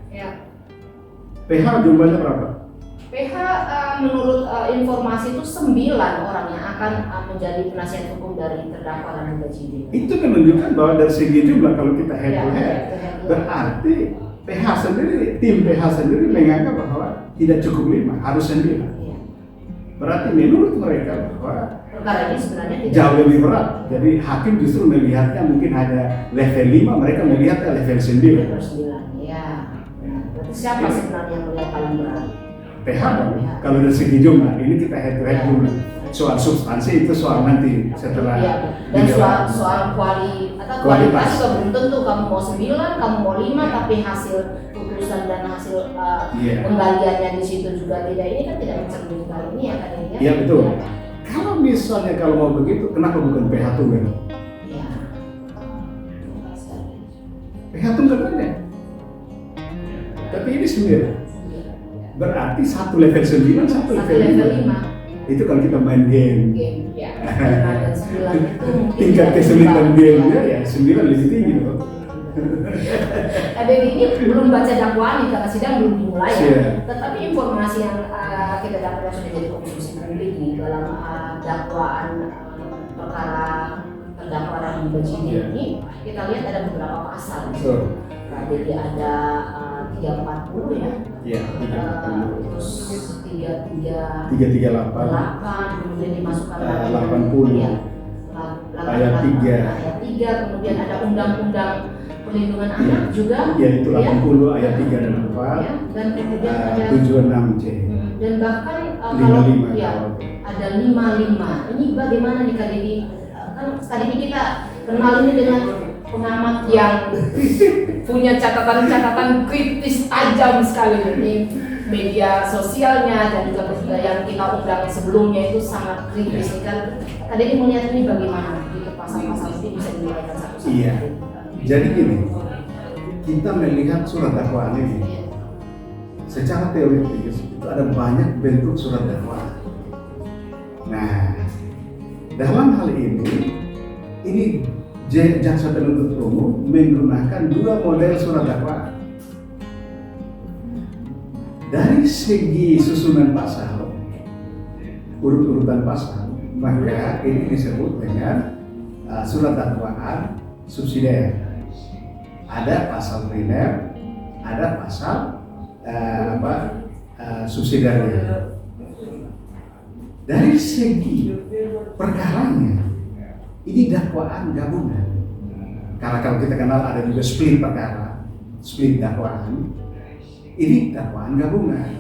PH jumlahnya berapa? PH menurut informasi itu 9 orang yang akan menjadi penasihat hukum dari terdakwa dan penyidik. Itu menunjukkan bahwa dari segi jumlah kalau kita head to head, berarti PH sendiri, tim PH sendiri menganggap bahwa tidak cukup 5, harus 9. Berarti menurut mereka bahwa perkara ini sebenarnya tidak jauh lebih berat. Jadi hakim justru melihatnya mungkin hanya level 5, mereka melihatnya level 9. level 9. Ya. Berarti siapa sebenarnya yang melihat paling berat? PH kalau dari segi jumlah, ini kita head to head jumlah. Soal substansi itu soal nanti setelah. Dan soal kualitas juga belum tentu, kamu mau 9, kamu mau 5, tapi hasil putusan dan hasil penggaliannya di situ juga tidak, ini kan tidak mencerminkan ini ya kan ini ya. Iya betul. Kalau misalnya kalau mau begitu, kenapa bukan PH tunggal? Iya. PH tunggal aja. Tapi ini 9. Berarti satu level 9, satu level 5. Itu kalau kita main game. Ya. 5 dan 9 itu mungkin tingkat kesulitan gamenya ya 9 lebih tinggi loh. Ada ini belum baca dakwaan karena sidang belum dimulai ya. Tetapi informasi yang kita dapat sudah jadi konsumsi publik nih dalam dakwaan perkara terdakwa dan penyidik ini, kita lihat ada beberapa pasal. Nah, jadi ada 340 ya. Iya, 340. Terus 338 kemudian dimasukkan 80. Ya. Ayat 3. Ayat 3, kemudian ada undang-undang perlindungan anak juga. Ya, itu 80 ayat 3 dan 4. Ya, dan kemudian ada 76C. Dan bahkan 55 ya, ada 55. Ini bagaimana nih Kak Didi? Kan tadi kita kenal ini dengan pengamat yang punya catatan-catatan kritis tajam sekali ini, media sosialnya dan juga yang kita undang sebelumnya itu sangat kritis kan. Tadi ini melihat ini bagaimana gitu pasal-pasal ini bisa diuraikan satu-satu. Iya. Jadi gini, kita melihat surat dakwaan ini secara teoritis itu ada banyak bentuk surat dakwaan. Nah, dalam hal ini jaksa penuntut umum menggunakan 2 model surat dakwaan. Dari segi susunan pasal, urut-urutan pasal, maka ini disebut dengan surat dakwaan subsidiar. Ada pasal primer, ada pasal subsidiarnya. Dari segi perkaranya, ini dakwaan gabungan. Karena kalau kita kenal ada juga split perkara. split dakwaan, ini dakwaan gabungan,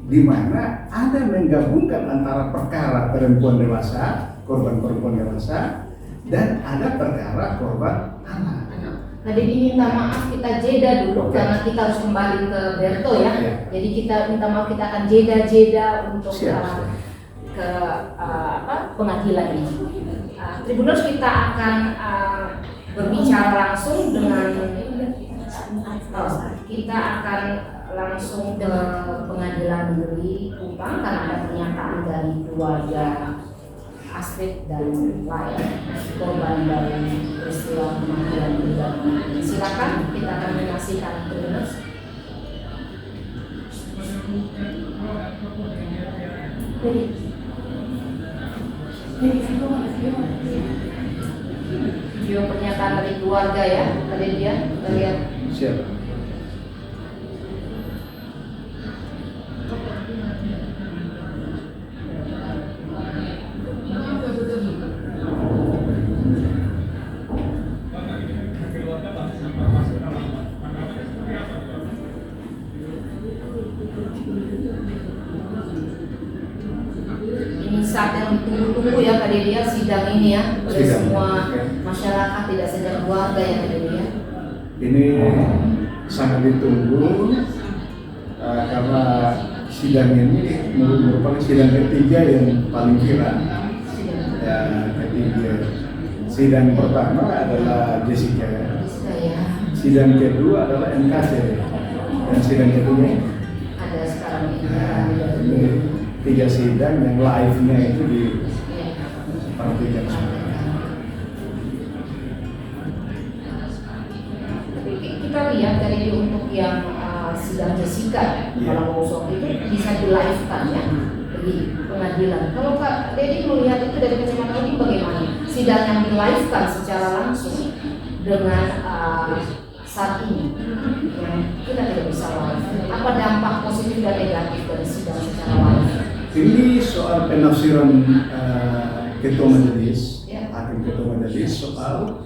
di mana ada menggabungkan antara perkara perempuan dewasa, korban perempuan dewasa, dan ada perkara korban anak. Nah, jadi minta maaf kita jeda dulu karena kita harus kembali ke Berto ya. Ya. Jadi kita minta maaf, kita akan jeda untuk Siap. ke pengadilan ini. Tribuners, kita akan berbicara langsung dengan kita akan langsung ke Pengadilan Negeri Kupang karena ada pernyataan dari keluarga Astrid dan lain korban dari peristiwa kematian brigadir ini. Silakan, kita akan menyaksikan Tribuners. Video pernyataan dari keluarga ya, tadi dia kita lihat. Siap. Ini saat yang ditunggu-tunggu ya Kak Dedia, sidang ini ya oleh Sidang, semua ya. masyarakat, tidak saja keluarga ya Kak Dedia. Ini sangat ditunggu karena sidang ini merupakan sidang ketiga yang paling viral. Ya, ketiga. Sidang pertama adalah Jessica, Saya sidang kedua adalah NKC, dan sidang ketiga ada sekarang ini. ini 3 sidang yang live-nya itu di Ya. perhatikan semua. Tapi kita lihat dari untuk yang sidang Jessica ya, Iya. kalau Bosok itu bisa di live kan ya di pengadilan. Kalau Kak Dedi melihat itu dari kacamata ini bagaimana? Sidang yang di live kan secara langsung dengan saat ini yang kita tidak bisa live. Apa dampak positif dan negatif dari sidang secara live? Ini soal penafsiran ketua majelis, Ya. hakim ketua majelis soal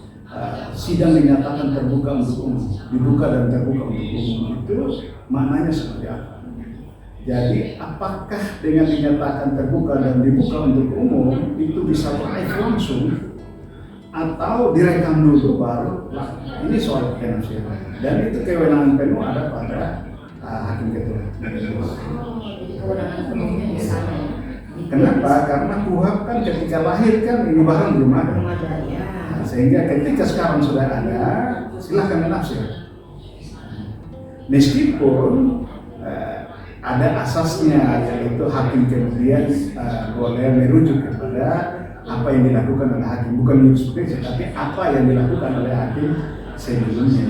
sidang dinyatakan terbuka untuk umum, dibuka dan terbuka untuk umum, itu maknanya seperti apa? Jadi apakah dengan dinyatakan terbuka dan dibuka untuk umum itu bisa live langsung atau direkam dulu baru? Ini soal penafsiran, dan itu kewenangan penuh ada pada hakim ketua majelis. Jadi kewenangan penuhnya di sana ya. Kenapa? Karena KUHP kan ketika lahir kan ini barang belum ada. Belum ada ya. Nah, sehingga ketika sekarang sudah ada, silahkan menafsir. Meskipun ada asasnya, yaitu hakim kemudian boleh merujuk kepada apa yang dilakukan oleh hakim, bukan jurisprudensi, tapi apa yang dilakukan oleh hakim sebelumnya.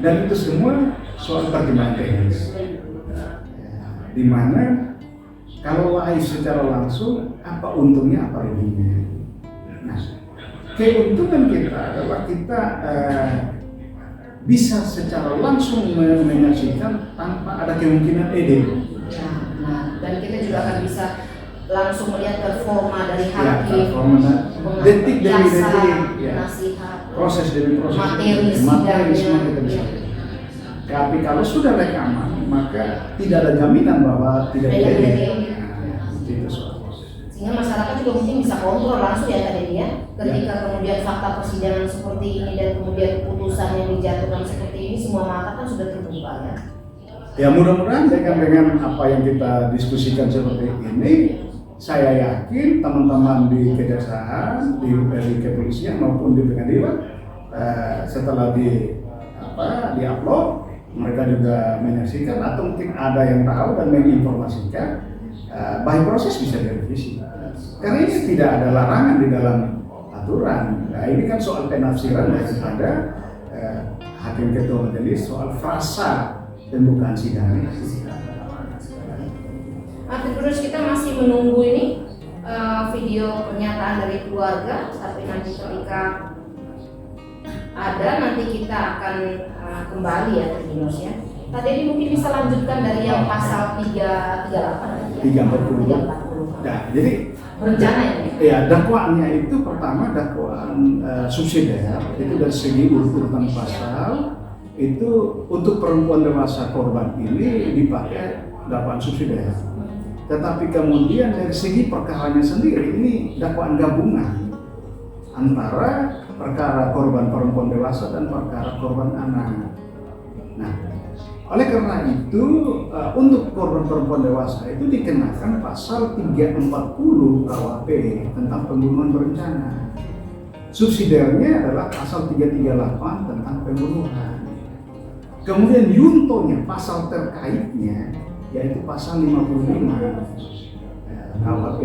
Dan itu semua soal pertimbangan teknis. Di mana kalau live secara langsung, apa untungnya, apa ruginya? Nah, keuntungan kita adalah kita bisa secara langsung menyaksikan tanpa ada kemungkinan edit. Nah, dan kita juga akan bisa langsung melihat performa dari Ya, hakim, performa detik demi jaksa, detik, ya. nasihat, Proses demi proses, materi materi semua kita sidangnya. bisa. Tapi kalau sudah rekaman, maka tidak ada jaminan bahwa tidak Tidak diedit. diedit. Nah, itu soal proses. Sehingga masyarakat juga mungkin bisa kontrol langsung ya tadi ya, ketika kemudian fakta persidangan seperti ini dan kemudian putusan yang dijatuhkan seperti ini, semua mata kan sudah terbuka ya. Ya mudah-mudahan dengan apa yang kita diskusikan seperti ini, saya yakin teman-teman di kejaksaan, di kepolisian maupun di pengadilan setelah di-upload, mereka juga menyaksikan atau mungkin ada yang tahu dan menginformasikan, by proses bisa direvisi. Karena ini tidak ada larangan di dalam aturan. Nah, ini kan soal penafsiran daripada hakim ketua majelis soal frasa pembukaan sidang. Terus kita masih menunggu ini video pernyataan dari keluarga, tapi nanti ketika ada nanti kita akan kembali ya Tribuners ya. Tadi ini mungkin bisa lanjutkan dari yang pasal 338 340. Nah, jadi berencana ini. ya dakwaannya itu pertama dakwaan subsidiar itu dari segi urutan pasal itu untuk perempuan dewasa korban ini dipakai dakwaan subsidiar. Tetapi kemudian dari segi perkaranya sendiri ini dakwaan gabungan antara perkara korban perempuan dewasa dan perkara korban anak. Nah, oleh karena itu untuk korban perempuan dewasa itu dikenakan pasal 340 KUHP tentang pembunuhan berencana. Subsidiarnya adalah pasal 338 tentang pembunuhan. Kemudian yuntonya pasal terkaitnya yaitu pasal 55 KUHP.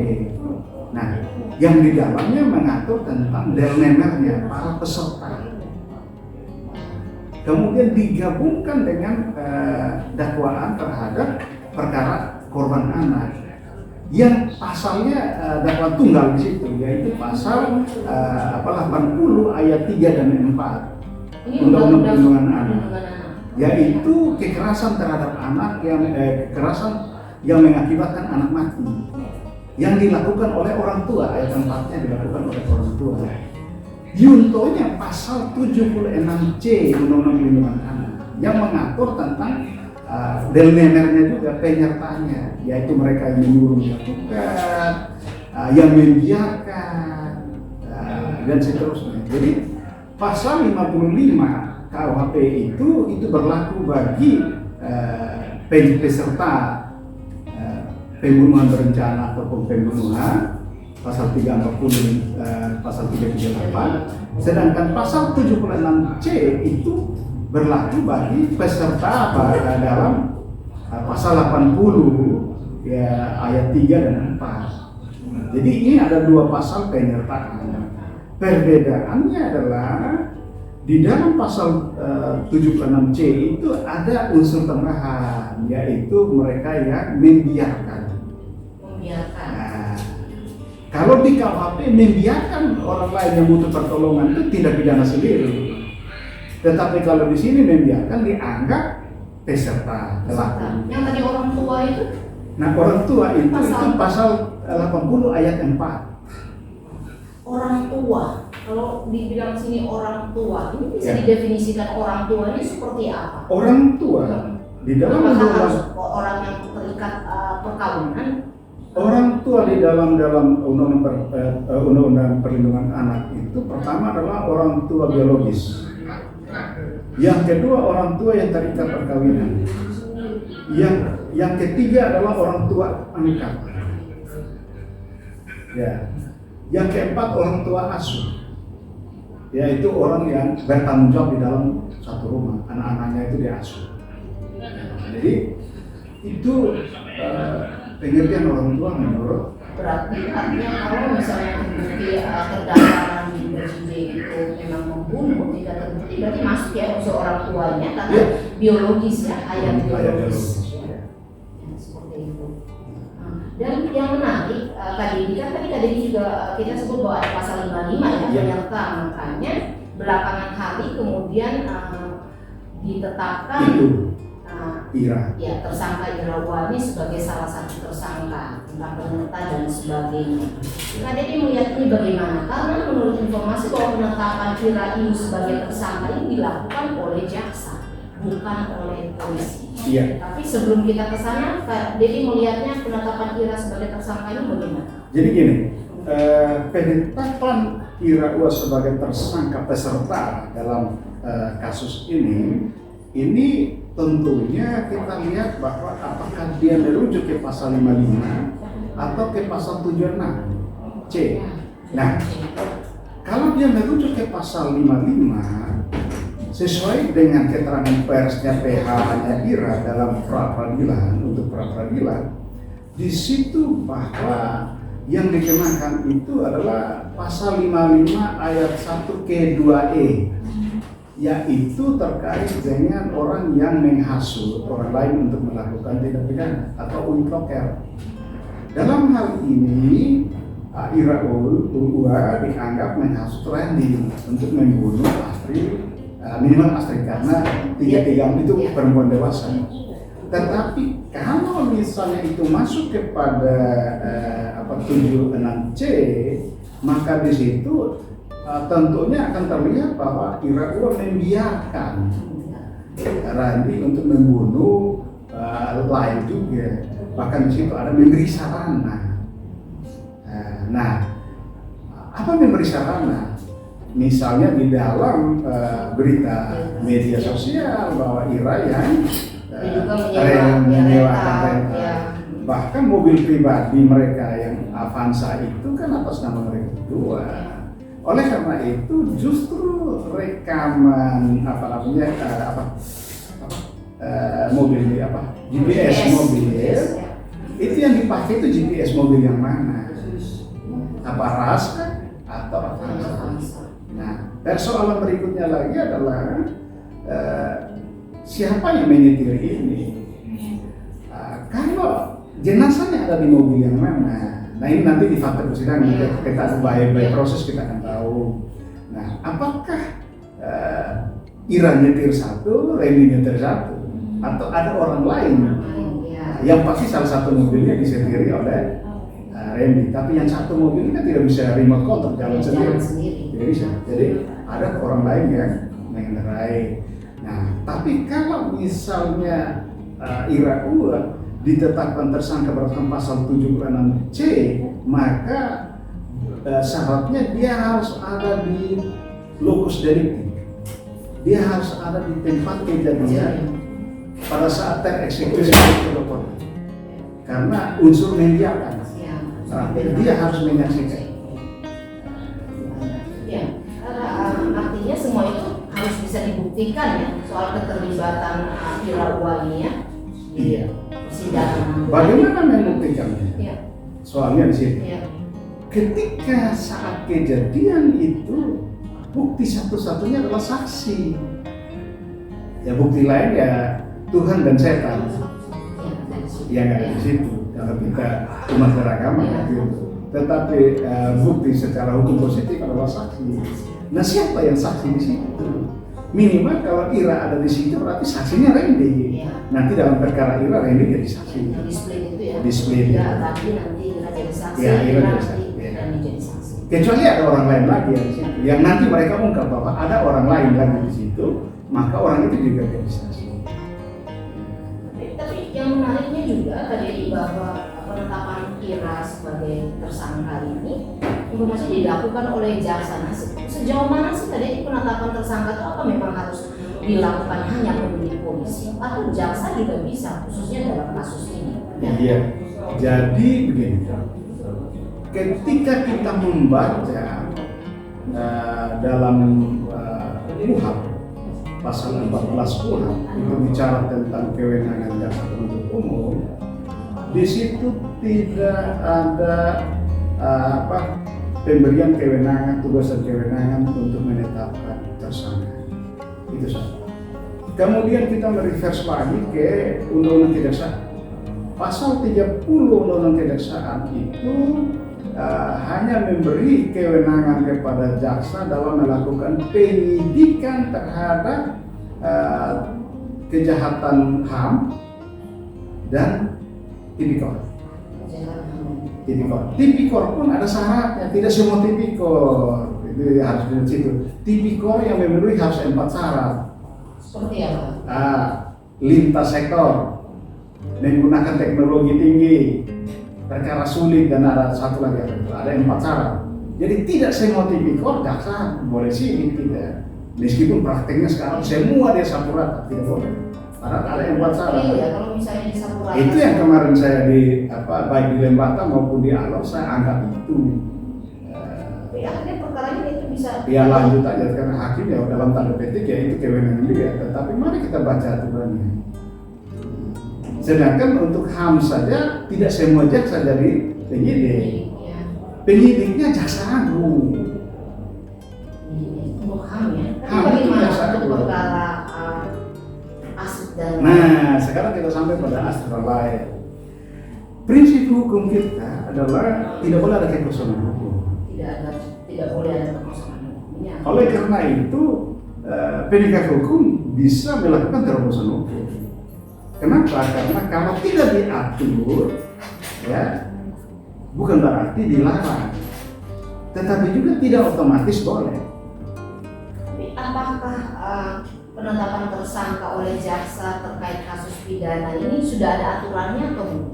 Nah, yang di dalamnya mengatur tentang delnemernya para peserta. Kemudian digabungkan dengan dakwaan terhadap perkara korban anak yang pasalnya dakwaan tunggal di situ, yaitu pasal 80 ayat 3 dan 4 Undang-Undang Perlindungan Anak, yaitu kekerasan terhadap anak kekerasan yang mengakibatkan anak mati yang dilakukan oleh orang tua. Ayat 4-nya dilakukan oleh orang tua. Yuntonya pasal 76C Undang-Undang Perlindungan Anak yang mengatur tentang delnemernya juga, penyertanya, yaitu mereka yang menyuruh melakukan, yang membiarkan, dan seterusnya. Jadi pasal 55 KUHP itu berlaku bagi peserta pembunuhan berencana ataupun pembunuhan, pasal 340 pasal 338, sedangkan pasal 76C itu berlaku bagi peserta dalam pasal 80 ya ayat 3 dan 4. Jadi ini ada dua pasal penyertaan. Perbedaannya adalah di dalam pasal 76C itu ada unsur tambahan, yaitu mereka yang membiarkan. Nah, kalau di KUHP membiarkan orang lain yang butuh pertolongan itu tidak pidana sendiri. Tetapi kalau di sini membiarkan dianggap peserta pelaku. Yang tadi orang tua itu? Nah, orang tua itu pasal 80 ayat 4. Orang tua. Kalau dibilang sini orang tua, ini bisa Ya. didefinisikan orang tua ini seperti apa? Orang tua di dalam Apakah undang-undang harus orang yang terikat perkawinan? orang tua di dalam undang-undang perlindungan anak itu pertama adalah orang tua biologis. Yang kedua orang tua yang terikat perkawinan. Yang ketiga adalah orang tua angkat. Ya. Yang keempat orang tua asuh. Yaitu orang yang bertanggung jawab di dalam satu rumah, anak-anaknya itu diasuh. Jadi itu pengertian orang tua menurut. Berarti artinya kalau misalnya terbukti terdakwa di BJJ itu memang membunuh, tidak terbukti berarti masuk ya unsur orang tuanya karena biologis ya, ayat biologis. Ya, seperti itu. Dan yang menarik KDD kan tadi juga kita sebut bahwa ada pasal 55 ya, penyerta, makanya belakangan hari kemudian ditetapkan Itu Ira. ya tersangka Ira Wani sebagai salah satu tersangka tentang penyerta dan sebagainya. Nah, jadi melihat ini bagaimana? Karena menurut informasi bahwa penetapan Ira ini sebagai tersangka ini dilakukan oleh jaksa, bukan oleh polisi. Iya. Tapi sebelum kita ke sana, Kak Dedi melihatnya penetapan Ira sebagai tersangka ini bagaimana? Jadi gini, penetapan Ira Ua sebagai tersangka peserta dalam kasus ini tentunya kita lihat bahwa apakah dia merujuk ke pasal 55 atau ke pasal 76C. Nah, kalau dia merujuk ke pasal 55 sesuai dengan keterangan persnya PH-nya Ira dalam pra-peradilan, untuk pra-peradilan, di situ bahwa yang dikenakan itu adalah pasal 55 ayat 1 ke 2E, yaitu terkait dengan orang yang menghasut orang lain untuk melakukan tindak pidana atau unproker. Dalam hal ini Ira Ua dianggap menghasut Randy untuk membunuh minimal Astrid karena 33 itu perempuan dewasa. Tetapi kalau misalnya itu masuk kepada 76C, maka di situ tentunya akan terlihat bahwa Ira Ua membiarkan Randy untuk membunuh lain juga. Bahkan di situ ada memberi sarana. Nah, apa memberi sarana? Misalnya di dalam berita media sosial bahwa Ira yang menyewakan rental. Bahkan mobil pribadi mereka yang Avanza itu kan atas nama mereka berdua. Oleh karena itu justru rekaman mobil GPS mobil itu yang dipakai itu GPS mobil yang mana? Apa Rasa atau Avanza? Nah, persoalan berikutnya lagi adalah siapa yang menyetir ini? Kalau jenazahnya ada di mobil yang mana? Nah, ini nanti di fakta persidangan kita by proses kita akan tahu. Nah, apakah Ira nyetir satu, Randy nyetir satu, atau ada orang lain? Yang pasti salah satu mobilnya disetiri oleh Randy, tapi yang satu mobilnya tidak bisa remote control jalan sendiri. Tidak bisa. Jadi ada orang lain yang mengendarai. Nah, tapi kalau misalnya Ira Ua ditetapkan tersangka berdasarkan pasal 76C, maka syaratnya dia harus ada di lokus delikti. Dia harus ada di tempat kejadian pada saat tereksekusi telepon. Karena unsur membiarkan. Dia harus menyaksikan. Ya, artinya semua itu harus bisa dibuktikan ya soal keterlibatan Ira Ua ini ya. Iya. Persidangan. Bagaimana membuktikannya? Iya. Soalnya di sini. Iya. Ketika saat kejadian itu bukti satu-satunya adalah saksi. Ya bukti lain ya Tuhan dan setan. Yang ada di situ. Kalau kita umat beragama gitu. Tetapi bukti secara hukum positif adalah saksi. Nah, siapa yang saksi di situ? Minimal kalau Ira ada di situ berarti saksinya Randy. Nanti dalam perkara Ira Randy jadi saksi. Display itu ya. Display. Ya, tapi nanti Ira jadi saksi. Ya, Ira jadi nanti saksi. Randy jadi saksi. Kecuali ada orang lain lagi yang di situ. Yang nanti mereka ungkap bahwa ada orang lain lagi di situ, maka orang itu juga jadi saksi. Tapi yang menariknya juga tadi bahwa penetapan Ira sebagai tersangka ini informasi dilakukan oleh jaksa. Nah, sejauh mana sih tadi penetapan tersangka itu apa memang harus dilakukan hanya penyidik polisi atau jaksa juga bisa khususnya dalam kasus ini? Iya. Jadi begini. Ketika kita membaca dalam KUHP pasal 14 KUHP itu bicara tentang kewenangan jaksa penuntut umum, di situ tidak ada pemberian kewenangan, tugas dan kewenangan untuk menetapkan tersangka. Itu saja. Kemudian kita mereverse lagi ke Undang-Undang Kejaksaan. Pasal 30 Undang-Undang Kejaksaan itu hanya memberi kewenangan kepada jaksa dalam melakukan penyidikan terhadap kejahatan HAM dan tipikor. Tipikor pun ada syaratnya, tidak semua tipikor itu harus di situ. Tipikor yang memenuhi harus 4 syarat. Seperti apa? Lintas sektor, menggunakan teknologi tinggi, perkara sulit, dan ada satu lagi ada 4 syarat. Jadi tidak semua tipikor jaksa boleh sidik, tidak. Meskipun prakteknya sekarang semua dia sapu rata, tidak boleh. Padahal ada 4 syarat. Iya, kalau misalnya di sapu rata. Itu yang kemarin saya baik di Lembata maupun di Alor saya angkat itu. Akhirnya perkaranya itu bisa. Ya lanjut aja karena hakim ya dalam tanda petik ya itu kewenangan dia. Tetapi mari kita baca aturannya. Sedangkan untuk HAM saja tidak semua jaksa jadi penyidik. Penyidiknya jaksa agung. Untuk HAM ya. HAM Tapi itu bagaimana jaksa untuk agung. perkara aset dan. Nah, sekarang kita sampai pada asal lain. Prinsip hukum kita adalah tidak boleh ada kekosongan hukum. Tidak boleh ada kekosongan hukumnya. Oleh karena itu, penegak hukum bisa melakukan terobosan hukum. Kenapa? Karena kalau tidak diatur, ya bukan berarti dilarang, tetapi juga tidak otomatis boleh. Tapi apakah penetapan tersangka oleh jaksa terkait kasus pidana ini sudah ada aturannya atau belum?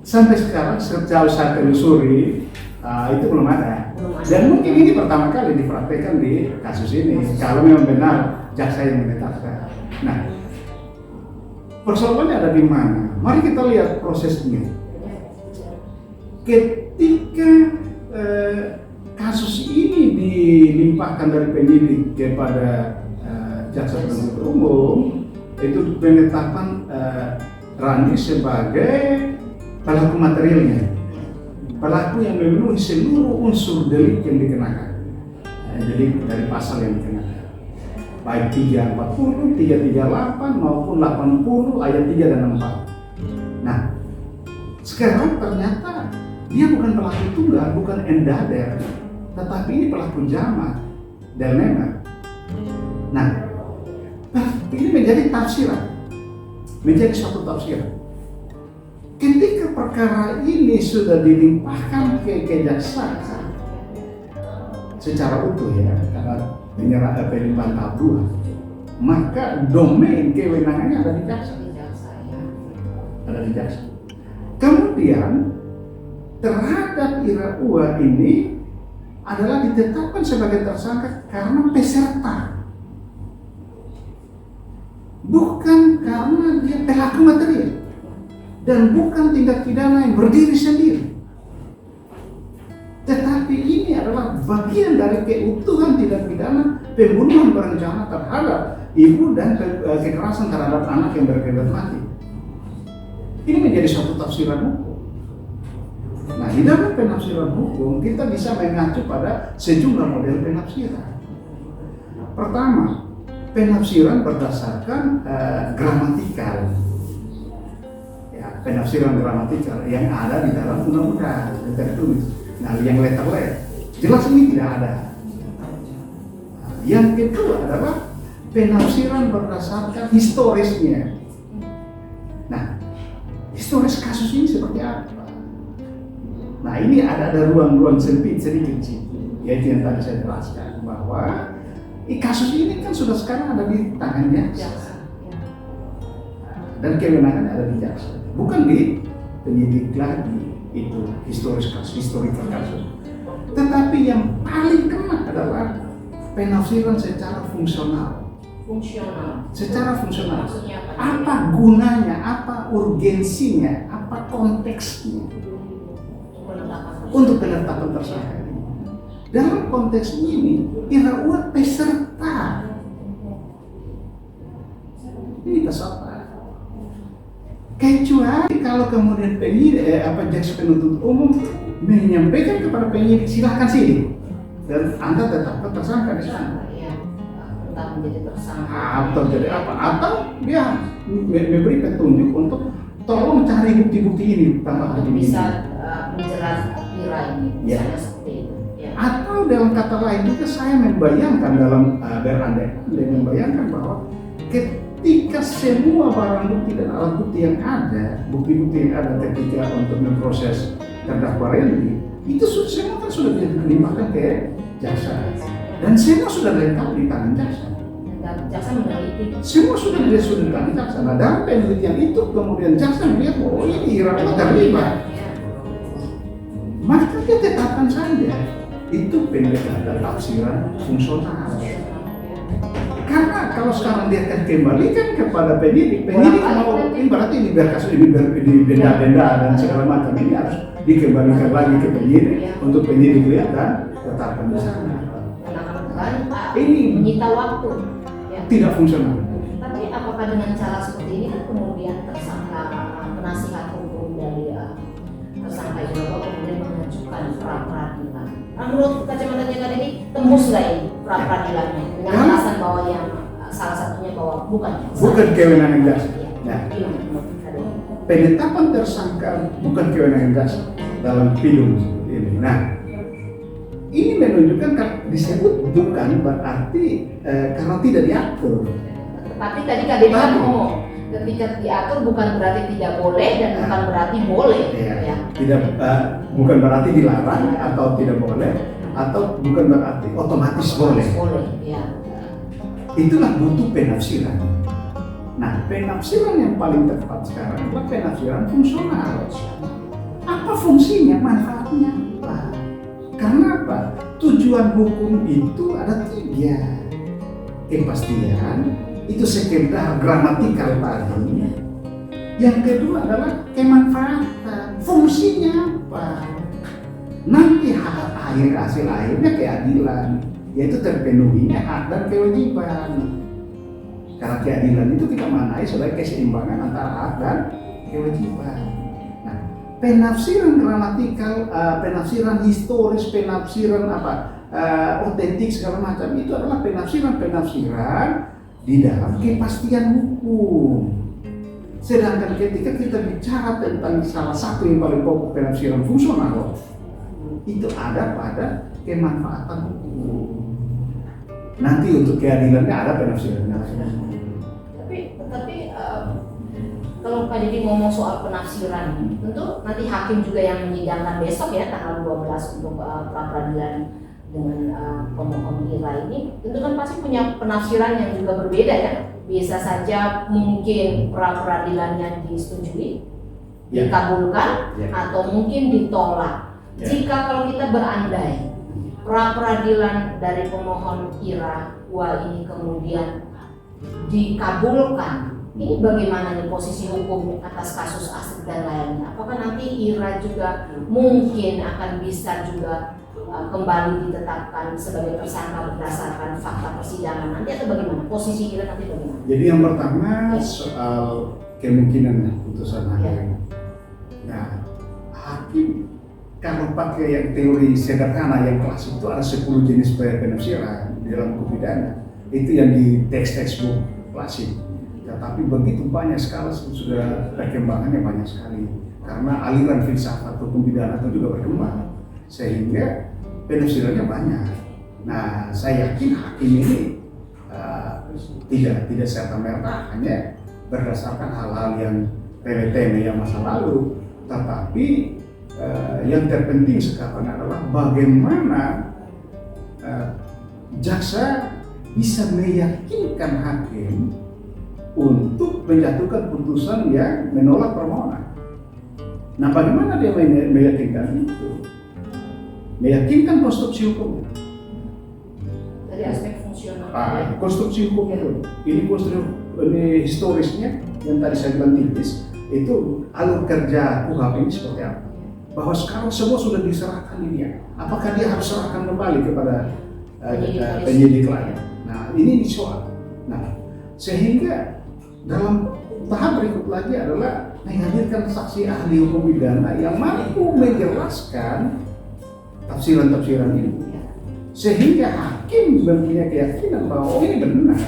Sampai sekarang sejauh saya telusuri itu belum ada. Belum ada. Dan mungkin ini pertama kali dipraktekkan di kasus ini. Kalau memang benar jaksa yang menetapkan. Nah, persoalannya ada di mana? Mari kita lihat prosesnya. Ketika kasus ini dilimpahkan dari penyidik kepada jaksa penuntut umum, itu penetapan Randi sebagai pelaku materialnya, pelaku yang memenuhi seluruh unsur delik yang dikenakan, delik dari pasal yang dikenakan, baik 340, 338 maupun 80 ayat 3 dan 4. Nah, sekarang ternyata dia bukan pelaku tunggal, bukan endader, tetapi ini pelaku jamak dan memang. Nah, ini menjadi tafsiran, menjadi suatu tafsiran. Ketika perkara ini sudah dilimpahkan ke jaksa secara utuh ya, karena pelimpahan tahap 2, maka domain kewenangannya ada di jaksa. Ada di jaksa. Kemudian terhadap Ira Ua ini adalah ditetapkan sebagai tersangka karena peserta, bukan karena dia pelaku material. Dan bukan tindak pidana yang berdiri sendiri, tetapi ini adalah bagian dari keutuhan tindak pidana pembunuhan berencana terhadap ibu dan kekerasan terhadap anak yang berakibat mati. Ini menjadi suatu tafsiran hukum. Nah, di dalam penafsiran hukum kita bisa mengacu pada sejumlah model penafsiran. Pertama, penafsiran berdasarkan gramatikal. Penafsiran gramatikal yang ada di dalam undang-undang yang tertulis. Nah, yang letter jelas ini tidak ada. Nah, yang kedua adalah penafsiran berdasarkan historisnya. Nah, historis kasus ini seperti apa? Nah, ini ada ruang-ruang sempit sedikit sih, yaitu yang tadi saya jelaskan bahwa kasus ini kan sudah sekarang ada di tangan jaksa dan kewenangan ada di jaksa. Bukan di penyidik lagi itu historical kasus, tetapi yang paling kena adalah penafsiran secara fungsional. Secara fungsional. Maksudnya apa gunanya, apa urgensinya, apa konteksnya untuk penetapan tersangka ini? Dalam konteks ini, Ira Ua peserta. Ini peserta. Kecuali kalau kemudian penyidik, jaksa penuntut umum menyampaikan kepada penyidik silahkan sini dan Anda tetapkan tersangka di sana. Entah menjadi tersangka. Atau jadi apa? Atau dia memberi petunjuk untuk tolong cari bukti-bukti ini tambah Untuk ini. bisa menjerat Ira ini, misalnya seperti itu. Ya. Atau dalam kata lain juga saya membayangkan dalam berandai membayangkan bahwa ketika semua barang bukti dan alat bukti yang ada, bukti-bukti yang ada ketika untuk memproses terdakwa Randy, itu semua kan sudah dilimpahkan ke jaksa dan semua sudah lengkap di tangan jaksa. Dan jaksa meneliti. Semua sudah di tangan jaksa. Nah, dalam penelitian itu kemudian jaksa melihat bahwa ini Ira Ua terlibat, maka dia tetapkan saja. Itu pendekatan tafsiran fungsional. Karena kalau sekarang dia akan kembalikan kepada penyidik mau ini berarti ini biar kasus ini benda-benda dan segala macam ini harus dikembalikan lagi ke penyidik untuk penyidik lihat dan tetapkan di sana. Ini menyita waktu. Ya. Tidak fungsional. Tapi apakah dengan cara seperti ini kan kemudian tersangka penasihat hukum dari tersangka Ira kemudian mengajukan pra peradilan. Nah, menurut kacamatanya kan ini tembus nggak ini pra peradilannya dengan alasan bahwa yang salah satunya bahwa bukan kewenangan jaksa. Nah, gimana? penetapan tersangka bukan kewenangan jaksa dalam pidum seperti ini. Nah, ini menunjukkan disebut bukan berarti karena tidak diatur. Tapi tadi Kak Dede ngomong ketika diatur bukan berarti tidak boleh dan bukan berarti boleh. Ya. Tidak bukan berarti dilarang atau tidak boleh atau bukan berarti otomatis boleh. Boleh. Ya. itulah butuh penafsiran. Nah, penafsiran yang paling tepat sekarang adalah penafsiran fungsional. Apa fungsinya, manfaatnya apa? Karena apa? Tujuan hukum itu ada 3. Kepastian, itu sekedar gramatikal tadi. Yang kedua adalah kemanfaatan. Fungsinya apa? Nanti hasil akhirnya keadilan, yaitu terpenuhinya hak dan kewajiban. Karena keadilan itu kita maknai sebagai keseimbangan antara hak dan kewajiban. Nah, penafsiran gramatikal, penafsiran historis, penafsiran otentik segala macam itu adalah penafsiran di dalam kepastian hukum. Sedangkan ketika kita bicara tentang salah satu yang paling pokok penafsiran fungsional, itu ada pada kemanfaatan hukum. Nanti untuk keadilannya ada penafsirannya. Tapi kalau Pak Didi ngomong soal penafsiran, tentu nanti hakim juga yang menyidangkan besok ya tanggal 12 untuk pra-peradilan dengan pemohon IRA ini, tentu kan pasti punya penafsiran yang juga berbeda ya. Bisa saja mungkin pra-peradilannya disetujui, dikabulkan, atau mungkin ditolak. Jika kalau kita berandai pra-peradilan dari pemohon IRA ini kemudian dikabulkan, ini bagaimana nih posisi hukum atas kasus Asri dan lainnya? Apakah nanti IRA juga mungkin akan bisa juga kembali ditetapkan sebagai tersangka berdasarkan fakta persidangan nanti, atau bagaimana? Posisi IRA nanti bagaimana? Jadi yang pertama soal kemungkinan putusan hakim. Nah, hakim kalau pakai yang teori sederhana yang klasik itu ada 10 jenis penafsiran di dalam hukum pidana. Itu yang di textbook klasik. Tetapi begitu banyak sekali sudah perkembangannya banyak sekali. Karena aliran filsafat hukum pidana itu juga berkembang. Sehingga penafsirannya banyak. Nah, saya yakin hakim ini tidak serta-merta hanya berdasarkan hal-hal yang remeh-temeh yang masa lalu, tetapi yang terpenting sekarang adalah bagaimana jaksa bisa meyakinkan hakim untuk menjatuhkan putusan yang menolak permohonan. Nah, bagaimana dia meyakinkan itu? Meyakinkan konstruksi hukum. Dari aspek fungsional. Konstruksi hukum ini historisnya yang tadi saya bilang tipis, itu alur kerja KUHP ini seperti apa? Bahwa sekarang semua sudah diserahkan ini, apakah dia harus serahkan kembali kepada penyidik lain? Nah, ini disoal. Nah, sehingga dalam tahap berikut lagi adalah menghadirkan saksi ahli hukum pidana yang mampu menjelaskan tafsiran-tafsiran ini, sehingga hakim mempunyai keyakinan bahwa ini benar.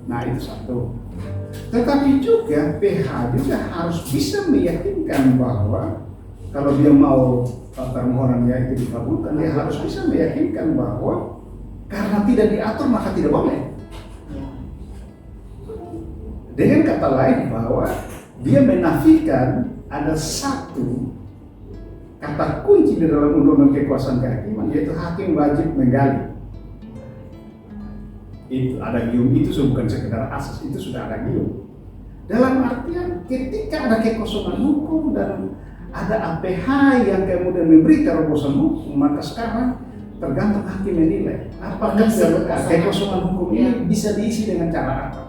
Nah, itu satu. Tetapi juga PH juga harus bisa meyakinkan bahwa kalau dia mau permohonannya itu dikabulkan, dia harus bisa meyakinkan bahwa karena tidak diatur maka tidak boleh. Dengan kata lain bahwa dia menafikan ada satu kata kunci di dalam undang-undang kekuasaan kehakiman, yaitu hakim wajib menggali. Itu ada gium, itu bukan sekedar asas, itu sudah ada gium. Dalam artian ketika ada kekosongan hukum dan ada APH yang kemudian memberi terobosan hukum, maka sekarang tergantung hakim menilai apakah kekosongan hukum ini bisa diisi dengan cara apa.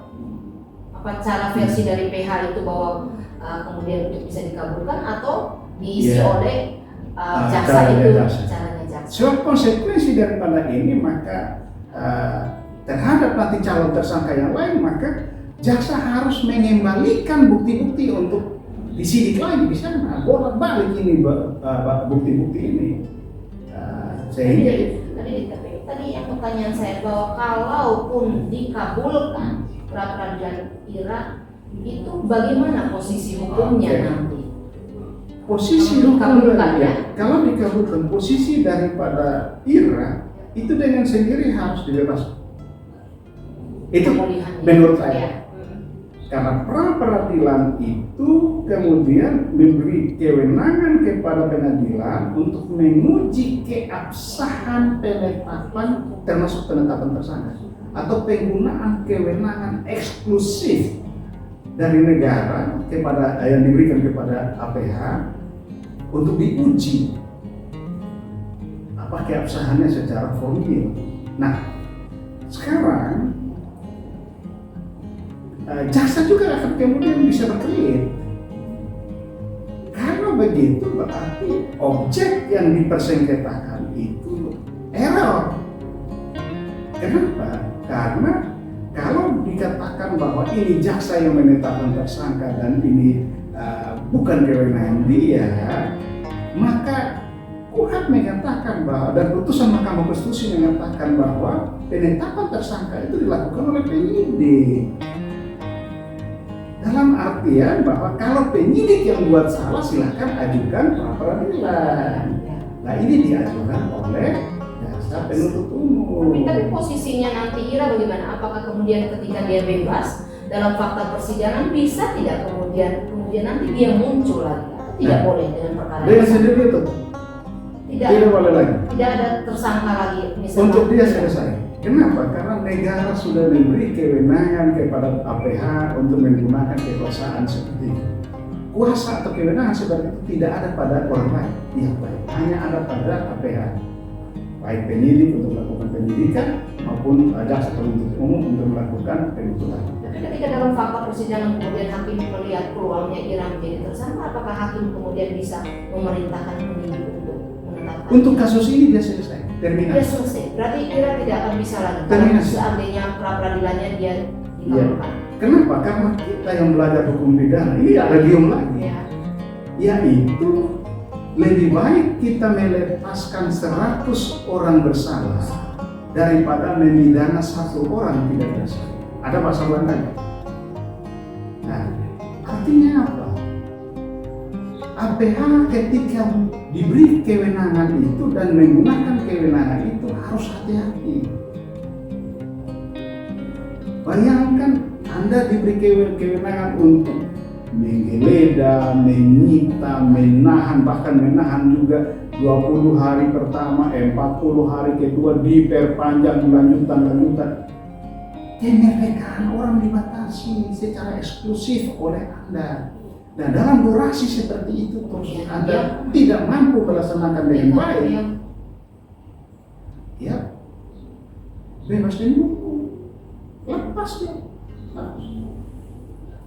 Apa cara versi dari PH itu bahwa kemudian untuk bisa dikabulkan atau diisi oleh jaksa itu, caranya jaksa. Sebab konsekuensi daripada ini maka terhadap nanti calon tersangka yang lain, maka jaksa harus mengembalikan bukti-bukti untuk disidik lagi di sana, bolak-balik ini bukti-bukti ini. Sehingga tadi yang pertanyaan saya bahwa kalaupun dikabulkan pra-peradilan IRA itu bagaimana posisi hukumnya nanti? Posisi hukumnya ya, kalau dikabulkan posisi daripada IRA itu dengan sendiri harus dibebaskan. Itu menurut saya. Karena pra-peradilan itu kemudian memberi kewenangan kepada pengadilan untuk menguji keabsahan penetapan termasuk penetapan tersangka. atau penggunaan kewenangan eksklusif dari negara kepada yang diberikan kepada APH untuk diuji apa keabsahannya secara formil. Nah, sekarang jaksa juga akan kemudian bisa berkelit. Karena begitu berarti objek yang dipersengketakan itu error. Kenapa? Karena kalau dikatakan bahwa ini jaksa yang menetapkan tersangka dan ini bukan kewenangan dia, maka KUHP mengatakan bahwa dan putusan Mahkamah Konstitusi mengatakan bahwa penetapan tersangka itu dilakukan oleh penyidik. Dalam artian bahwa kalau penyidik yang buat salah silakan ajukan pra peradilan. Nah ini diajukan oleh jaksa penuntut umum. Tapi posisinya nanti Ira bagaimana? Apakah kemudian ketika dia bebas dalam fakta persidangan bisa tidak kemudian nanti dia muncul lagi? Tidak boleh dengan perkara dia sendiri itu tidak boleh lagi. Tidak ada tersangka lagi misalnya. Untuk dia selesai. Kenapa? Karena negara sudah memberi kewenangan kepada APH untuk menggunakan kekuasaan seperti itu. Kuasa atau kewenangan seperti itu tidak ada pada orang lain. Iya baik. Hanya ada pada APH. Baik penyidik untuk melakukan penyidikan maupun jaksa penuntut umum untuk melakukan penuntutan. Tapi ketika dalam fakta persidangan kemudian hakim melihat peluangnya Ira menjadi tersangka, apakah hakim kemudian bisa memerintahkan penyidik untuk menetapkan? Untuk kasus ini dia selesai. Terminasi. Dia selesai. Berarti Ira tidak akan bisa lagi. Terminasi. Seandainya pra peradilannya dia dikabulkan. Kenapa? Karena kita yang belajar hukum pidana ini ada diem lagi. Ya. Yaitu lebih baik kita melepaskan 100 orang bersalah daripada memidana 1 orang tidak bersalah. Ada pasal lain. Nah, artinya apa? APH ketika diberi kewenangan itu dan menggunakan kewenangan itu harus hati-hati. Bayangkan Anda diberi kewenangan untuk menggeledah, menyita, menahan, bahkan menahan juga 20 hari pertama, 40 hari kedua diperpanjang lanjutan. Kemerdekaan orang dibatasi secara eksklusif oleh Anda. Nah dalam durasi seperti itu terus Anda tidak mampu melaksanakan dengan baik, ya bebas dari hukum, lepas dia.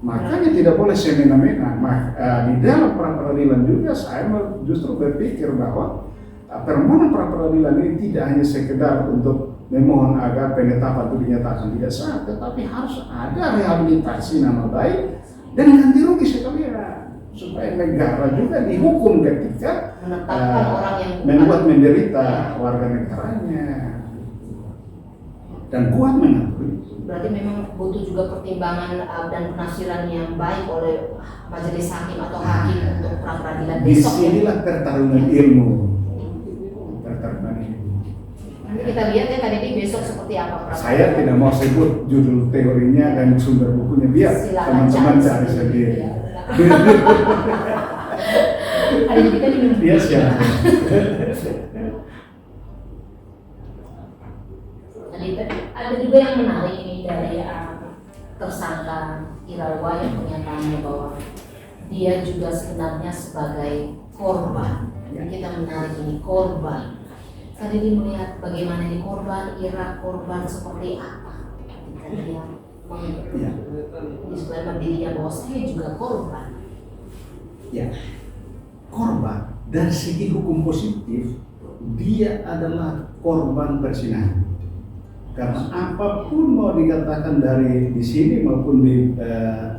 Makanya tidak boleh semena-mena. Di dalam pra peradilan juga saya justru berpikir bahwa permohonan pra peradilan ini tidak hanya sekedar untuk memohon agar penetapan itu dinyatakan tidak sah, tetapi harus ada rehabilitasi nama baik dan ganti rugi sekalian supaya negara juga dihukum ketika menetapkan orang yang membuat menderita warga negaranya dan kuat mengakui. Berarti memang butuh juga pertimbangan dan penafsiran yang baik oleh majelis hakim atau hakim untuk pra peradilan besok. Disinilah pertarungan ilmu. Pertarungan ilmu. Nanti kita lihat ya tadi ini besok seperti apa pra Saya tidak mau sebut judul teorinya dan sumber bukunya, biar teman-teman cari sendiri. Ada kita minum. Dia siapa? Ada juga yang menarik ini dari tersangka Irawa yang pernyataannya bahwa dia juga sebenarnya sebagai korban. Kita menarik ini korban. Tadi dia melihat bagaimana ini korban, Ira korban seperti apa. Ketika dia disebutkan dirinya bahwa saya juga korban. Ya, korban dari segi hukum positif dia adalah korban perzinahan. Karena apapun mau dikatakan dari di sini maupun di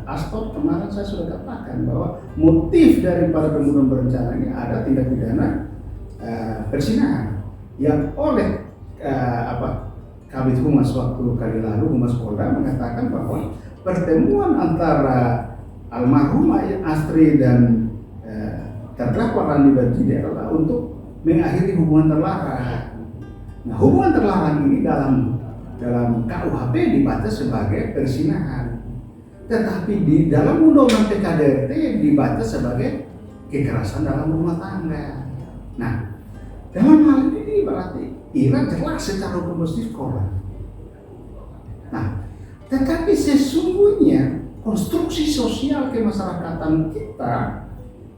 Astor kemarin saya sudah katakan bahwa motif daripada pembunuhan berencana ini ada tindak pidana perzinahan yang oleh Kabid Humas waktu kali lalu Humas Polda mengatakan bahwa pertemuan antara almarhumah Astri dan terdakwa Randi Batjide adalah untuk mengakhiri hubungan terlarang. Nah, hubungan terlarang ini dalam KUHP dibaca sebagai perzinahan, tetapi di dalam undang-undang PKDRT dibaca sebagai kekerasan dalam rumah tangga. Nah, dalam hal ini berarti Ira jelas secara hukum positif korban. Nah, tetapi sesungguhnya konstruksi sosial kemasyarakatan kita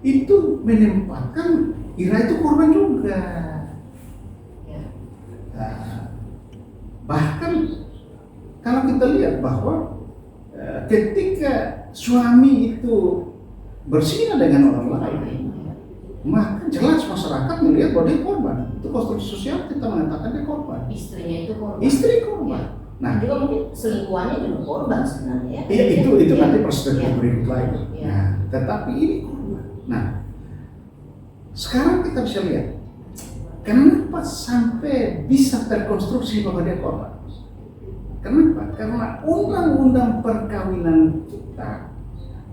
itu menempatkan Ira itu korban juga. Nah, bahkan kalau kita lihat bahwa ketika suami itu berzina dengan orang lain, maka jelas masyarakat melihat bahwa dia korban. Itu konstruksi sosial kita mengatakan dia korban. Istrinya itu korban. Istri korban. Nah, juga mungkin selingkuhannya juga korban sebenarnya. Iya, itu nanti perspektif Iya. berikut lagi. Iya. Nah, tetapi ini korban. Nah, sekarang kita bisa lihat kenapa sampai bisa terkonstruksi bahwa dia korban. Kenapa? Karena undang-undang perkawinan kita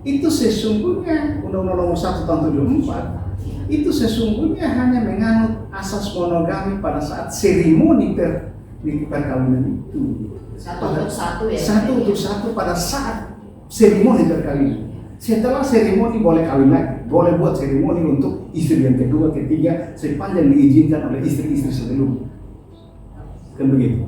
itu sesungguhnya Undang-Undang Nomor 1 Tahun 74 itu sesungguhnya hanya menganut asas monogami pada saat seremoni perkawinan itu. Satu untuk satu ya. Satu untuk satu pada saat seremoni perkawinan. Setelah seremoni boleh kawin lagi, boleh buat seremoni untuk istri yang kedua, ketiga, sepanjang diizinkan oleh istri-istri sebelumnya. Kan begitu.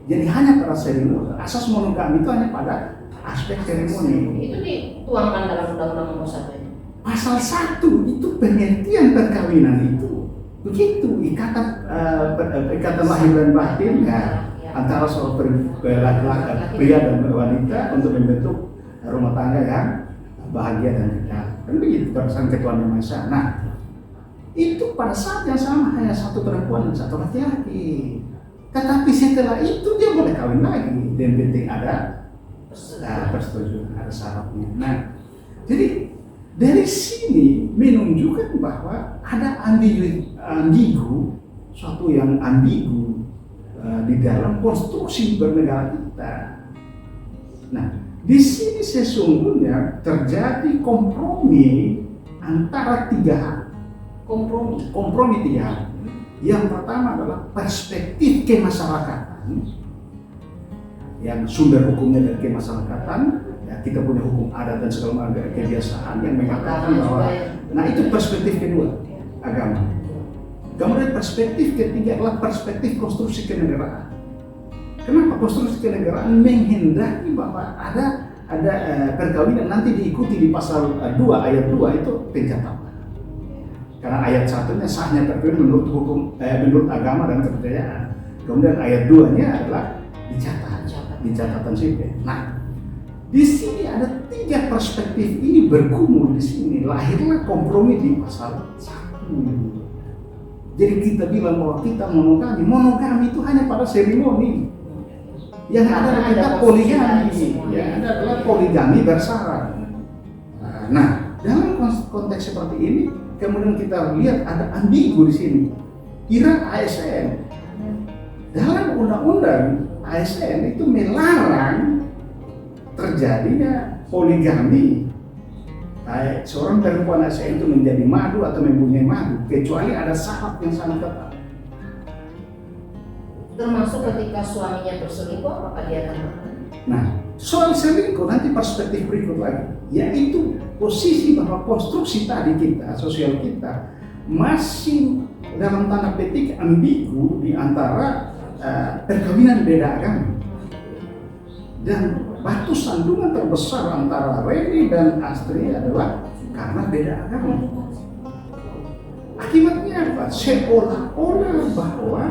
Jadi hanya pada seremoni, asas monogami itu hanya pada aspek seremoni. Itu dituangkan dalam Undang-Undang Nomor 1 ya. Pasal 1 itu pengertian perkawinan itu begitu, ikatan lahir dan batin ya, antara seorang laki-laki, pria dan wanita untuk membentuk rumah tangga yang bahagia dan kekal. Kan begitu berdasarkan ketuhanan yang Maha Esa. Nah, itu pada saat yang sama hanya satu perempuan dan satu laki-laki. Tetapi setelah itu dia boleh kawin lagi, dan penting ada persetujuan, ada syaratnya. Nah, jadi dari sini menunjukkan bahwa ada ambigu, suatu yang ambigu di dalam konstruksi bernegara kita. Nah, di sini sesungguhnya terjadi kompromi antara tiga hal. Kompromi tiga hal. Yang pertama adalah perspektif kemasyarakatan, yang sumber hukumnya dari kemasyarakatan. Ya, kita punya hukum adat dan segala macam kebiasaan yang mengatakan bahwa, nah itu perspektif kedua, agama. Kemudian perspektif ketiga adalah perspektif konstruksi kenegaraan. Kenapa konstruksi kenegaraan menghendaki bahwa ada perkawinan nanti diikuti di pasal 2 ayat 2 itu pencatatan. Karena ayat 1-nya sahnya perkawinan menurut hukum menurut agama dan kepercayaan. Kemudian ayat 2-nya adalah di catatan sipil. Nah, di sini ada tiga perspektif ini bergumul di sini, lahirlah kompromi di pasal 1. Jadi kita bilang bahwa kita monogami itu hanya pada seremoni. Yang ada kita poligami, yang ada adalah poligami bersyarat. Nah, dalam konteks seperti ini, kemudian kita lihat ada ambigu di sini. Kira ASN dalam undang-undang ASN itu melarang terjadinya poligami. Baik seorang perempuan ASN itu menjadi madu atau mempunyai madu, kecuali ada syarat yang sangat ketat. Termasuk ketika suaminya berselingkuh, apakah dia akan bertahan? Nah, soal selingkuh nanti perspektif berikut lagi, yaitu posisi bahwa konstruksi tadi kita, sosial kita, masih dalam tanda petik ambigu di antara perkawinan beda agama. Dan batu sandungan terbesar antara Reni dan Astri adalah karena beda agama. Akibatnya apa? Seolah-olah bahwa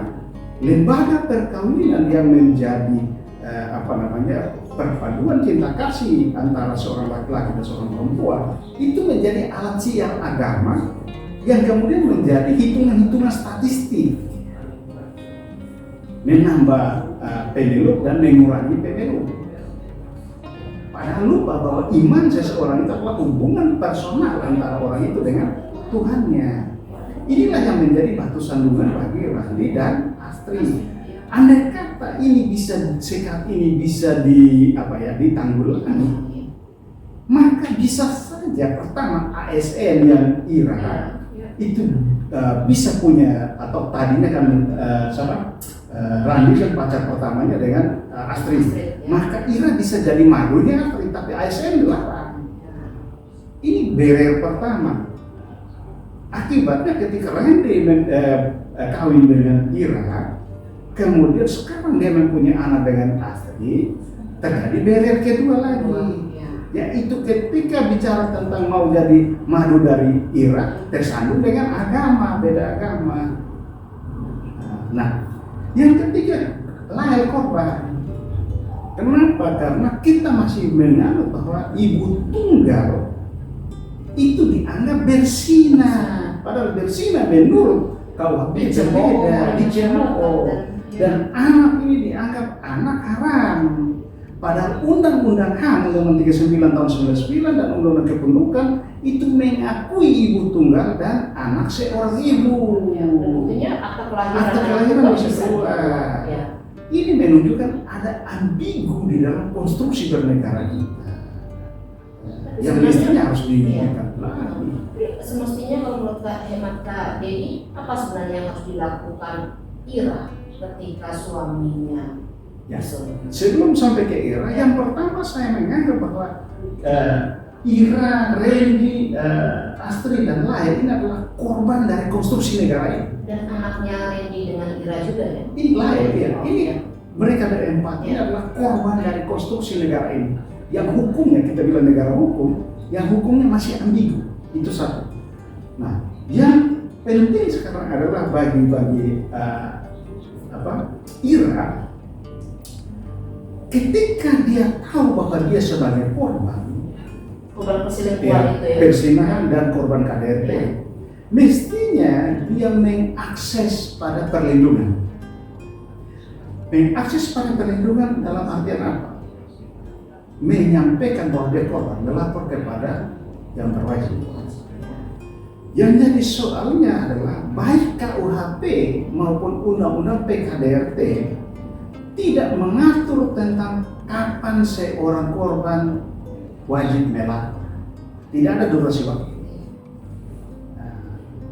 lembaga perkawinan yang menjadi perpaduan cinta kasih antara seorang laki-laki dan seorang perempuan itu menjadi alat siar agama yang kemudian menjadi hitungan-hitungan statistik, menambah pemeluk dan mengurangi pemeluk. Padahal lupa bahwa iman seseorang itu adalah hubungan personal antara orang itu dengan Tuhannya. Inilah yang menjadi batu sandungan bagi Randi dan Astri. Andai kata ini bisa sikap ini bisa ditanggulangi, maka bisa saja pertama ASN yang Ira itu bisa punya, atau tadinya kan Randi kan pacar pertamanya dengan Astri, maka Ira bisa jadi madunya Astri, tapi ASN dilarang. Ini barrier pertama. Akibatnya ketika Randi kawin dengan Ira, kemudian sekarang dia mempunyai anak dengan Astri, terjadi barrier kedua lagi, yaitu ketika bicara tentang mau jadi madu dari Irak tersandung dengan agama, beda agama. Nah, yang ketiga, lahir korban. Kenapa? Karena kita masih menganggap bahwa ibu tunggal itu dianggap berzina, padahal berzina menurut KUHP berbeda, dicemooh, dan anak ini dianggap anak haram. Padahal Undang-Undang HAM Undang-Undang 39 tahun 99 dan Undang-Undang Kependudukan itu mengakui ibu tunggal dan anak seorang ibu. Ya, tentunya akta Kelahiran bisa keluar. Ya. Ini menunjukkan ada ambigu di dalam konstruksi bernegara kita. Yang mestinya harus diingatkan lagi. Semestinya kalau menurut hemat Kak Dedi, apa sebenarnya yang harus dilakukan Ira ketika suaminya Ya, sebelum sampai ke Ira, yang pertama saya menganggap bahwa Ira, Randy, Astrid dan lain ini adalah korban dari konstruksi negara ini. Dan anaknya Randy dengan Ira juga ya? Ini lain ya, ini mereka berempat ini adalah korban dari konstruksi negara ini. Yang hukumnya kita bilang negara hukum, yang hukumnya masih ambigu, itu satu. Nah, yang penting sekarang adalah bagi Ira, ketika dia tahu bahwa dia sebagai korban perselingkuhan itu ya, perzinahan dan korban KDRT, mestinya dia mengakses pada perlindungan. Mengakses pada perlindungan dalam artian apa? Menyampaikan bahwa dia korban, melapor kepada yang berwajib. Yang jadi soalnya adalah baik KUHP maupun Undang-Undang PKDRT tidak mengatur tentang kapan seorang korban wajib melapor. Tidak ada durasi waktu. Nah,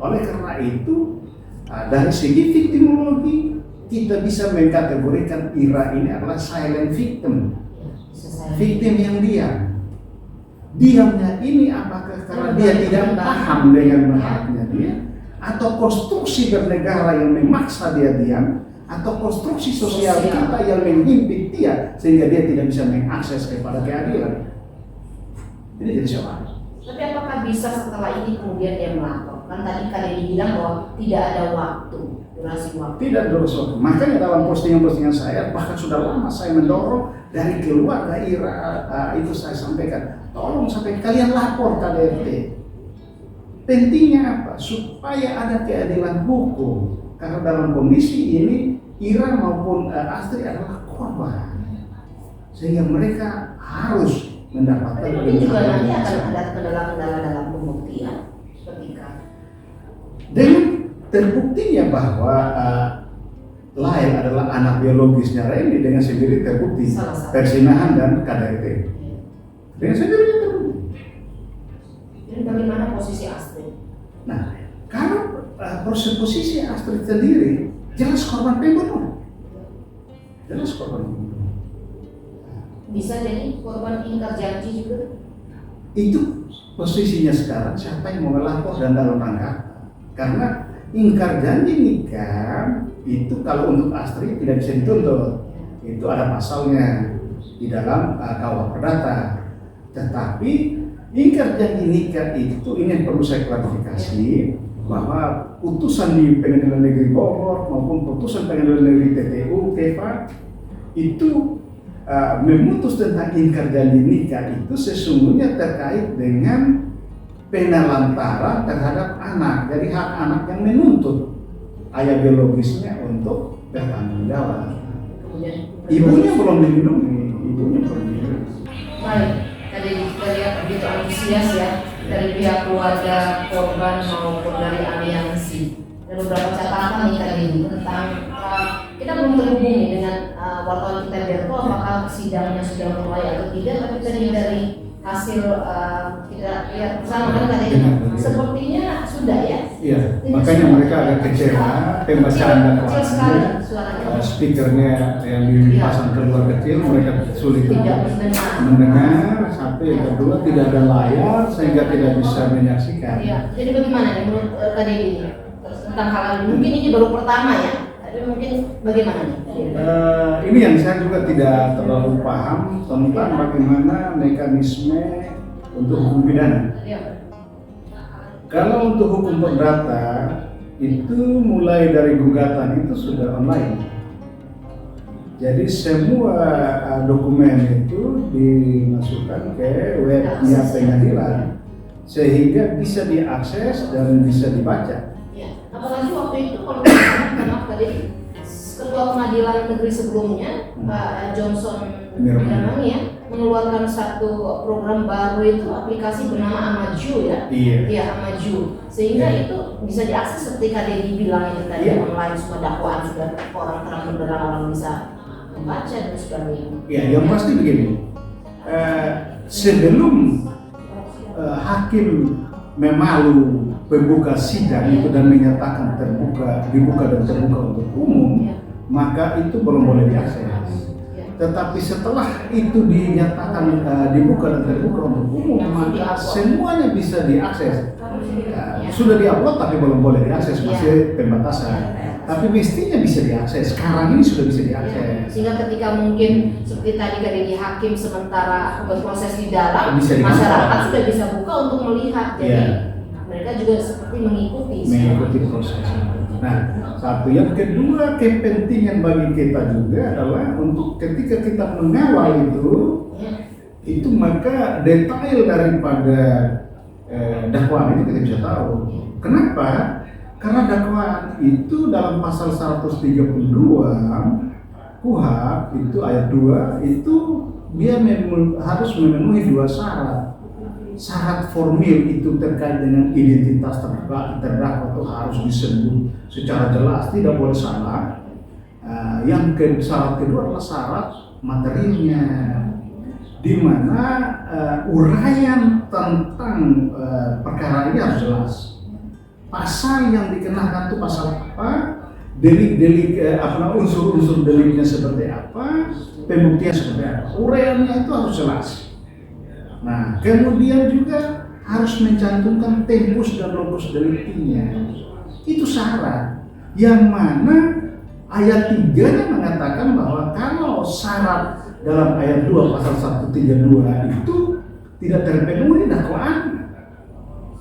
oleh karena itu, dari segi viktimologi kita bisa mengkategorikan Ira ini adalah silent victim, victim yang diam. Diamnya ini apakah karena dia tidak paham dengan haknya dia, atau konstruksi bernegara yang memaksa dia diam, atau konstruksi sosial kita yang menghimpit dia sehingga dia tidak bisa mengakses kepada keadilan. Ini jadi soal. Tapi apakah bisa setelah ini kemudian dia melapor? Kan tadi kalian bilang bahwa tidak ada waktu, durasi waktu. Tidak durasi waktu. Makanya dalam postingan-postingan saya bahkan sudah lama saya mendorong dari keluarga Ira, itu saya sampaikan, tolong sampai kalian lapor KDRT. Pentingnya apa? Supaya ada keadilan hukum. Karena dalam kondisi ini Ira maupun Astrid adalah korban, sehingga mereka harus mendapatkan. Tapi mungkin juga nanti akan ada kendala-kendala dalam pembuktian ketika dengan terbuktinya bahwa Lail adalah anak biologisnya Randy dengan sendiri terbukti perzinahan dan KDRT. Dengan sendiri terbukti. Jadi bagaimana posisi Astrid? Nah, kalau posisi Astrid sendiri jelas korban pembunuhan. Jelas korban pembunuhan. Bisa jadi korban ingkar janji juga? Itu posisinya sekarang siapa yang mau melapor dan dalam rangka. Karena ingkar janji nikah itu kalau untuk Astrid tidak bisa dituntut. Itu ada pasalnya di dalam KUH Perdata. Tetapi ingkar janji nikah itu ini yang perlu saya klarifikasi, bahwa putusan di Pengadilan Negeri Bogor maupun putusan Pengadilan Negeri TTU KEPA itu memutus tentang ingkar janji nikah itu sesungguhnya terkait dengan penelantaran terhadap anak. Jadi hak anak yang menuntut ayah biologisnya untuk bertanggung jawab. Ibunya belum dilindungi, Baik, tadi kita lihat begitu antusias ya dari pihak keluarga korban maupun dari aliansi. Dan beberapa catatan nih tadi tentang kita belum terhubungi dengan wartawan kita Berto apakah sidangnya sudah mulai atau tidak, tapi tadi dari hasil kita lihat bersama kan tadi sepertinya sudah ya. Iya, makanya mereka agak kecewa pembacaan dakwaannya. Speakernya yang dipasang keluar kecil, mereka sulit untuk mendengar. Satu, yang kedua tidak ada layar sehingga tidak bisa menyaksikan. Iya. Jadi bagaimana nih menurut tadi ini tentang hal ini? Mungkin ini baru pertama ya Tapi mungkin bagaimana nih? Ini yang saya juga tidak terlalu paham tentang bagaimana mekanisme untuk hukum pidana. Ya. Kalau untuk hukum perdata itu mulai dari gugatan itu sudah online. Jadi semua dokumen itu dimasukkan ke webnya pengadilan sehingga bisa diakses dan bisa dibaca. Ya. Apalagi waktu itu kalau misalkan maaf tadi Ketua Pengadilan Negeri sebelumnya Pak Johnson Miramani ya mengeluarkan satu program baru itu aplikasi bernama Amaju ya. Iya. Amaju. Sehingga Iya. itu bisa diakses seperti Kak bilang itu tadi Iya. online semua dakwaan sudah orang terang benderang orang bisa membaca dan sebagainya. Ya, yang pasti begini. Sebelum hakim memalu pembuka sidang itu dan menyatakan dibuka dan terbuka untuk umum, maka itu belum boleh diakses. Tetapi setelah itu dinyatakan dibuka dan terbuka untuk umum, maka semuanya bisa diakses. Sudah diupload tapi belum boleh diakses, masih pembatasan. Tapi mestinya bisa diakses. Sekarang ini sudah bisa diakses. Sehingga ketika mungkin seperti tadi Kak haki sementara berproses di dalam, Bisa masyarakat sudah bisa buka untuk melihat. Jadi Iya. mereka juga seperti mengikuti Proses. Nah, satu yang kedua kepentingan bagi kita juga adalah untuk ketika kita mengawal itu maka detail daripada dakwaan itu kita bisa tahu. Kenapa? Karena dakwaan itu dalam pasal 132 KUHP itu ayat 2 itu dia harus memenuhi dua syarat. Syarat formil itu terkait dengan identitas terdakwa itu harus disebut secara jelas, tidak boleh salah. Syarat kedua adalah syarat materialnya, di mana uraian tentang perkara ini harus jelas. Pasal yang dikenakan itu pasal apa, delik-delik unsur-unsur deliknya seperti apa, pembuktian seperti apa, uraiannya itu harus jelas. Nah, kemudian juga harus mencantumkan tempus dan locus deliktinya. Itu syarat yang mana ayat 3-nya mengatakan bahwa kalau syarat dalam ayat 2 pasal 132 itu tidak terpenuhi dakwaan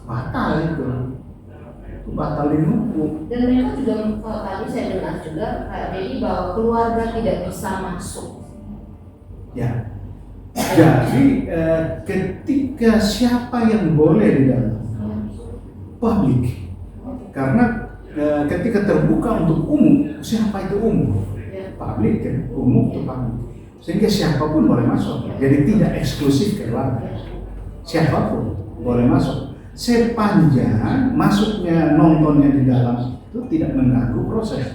batal itu. Batalin hukum. Dan mereka juga tadi saya dengar juga Kak Dedi bahwa keluarga tidak bisa masuk. Ya. Jadi ketika siapa yang boleh di dalam publik, karena ketika terbuka untuk umum, siapa itu umum? Publik kan, umum itu publik. Sehingga siapapun boleh masuk. Jadi tidak eksklusif keluarga. Siapapun boleh masuk. Sepanjang masuknya nontonnya di dalam itu tidak mengganggu proses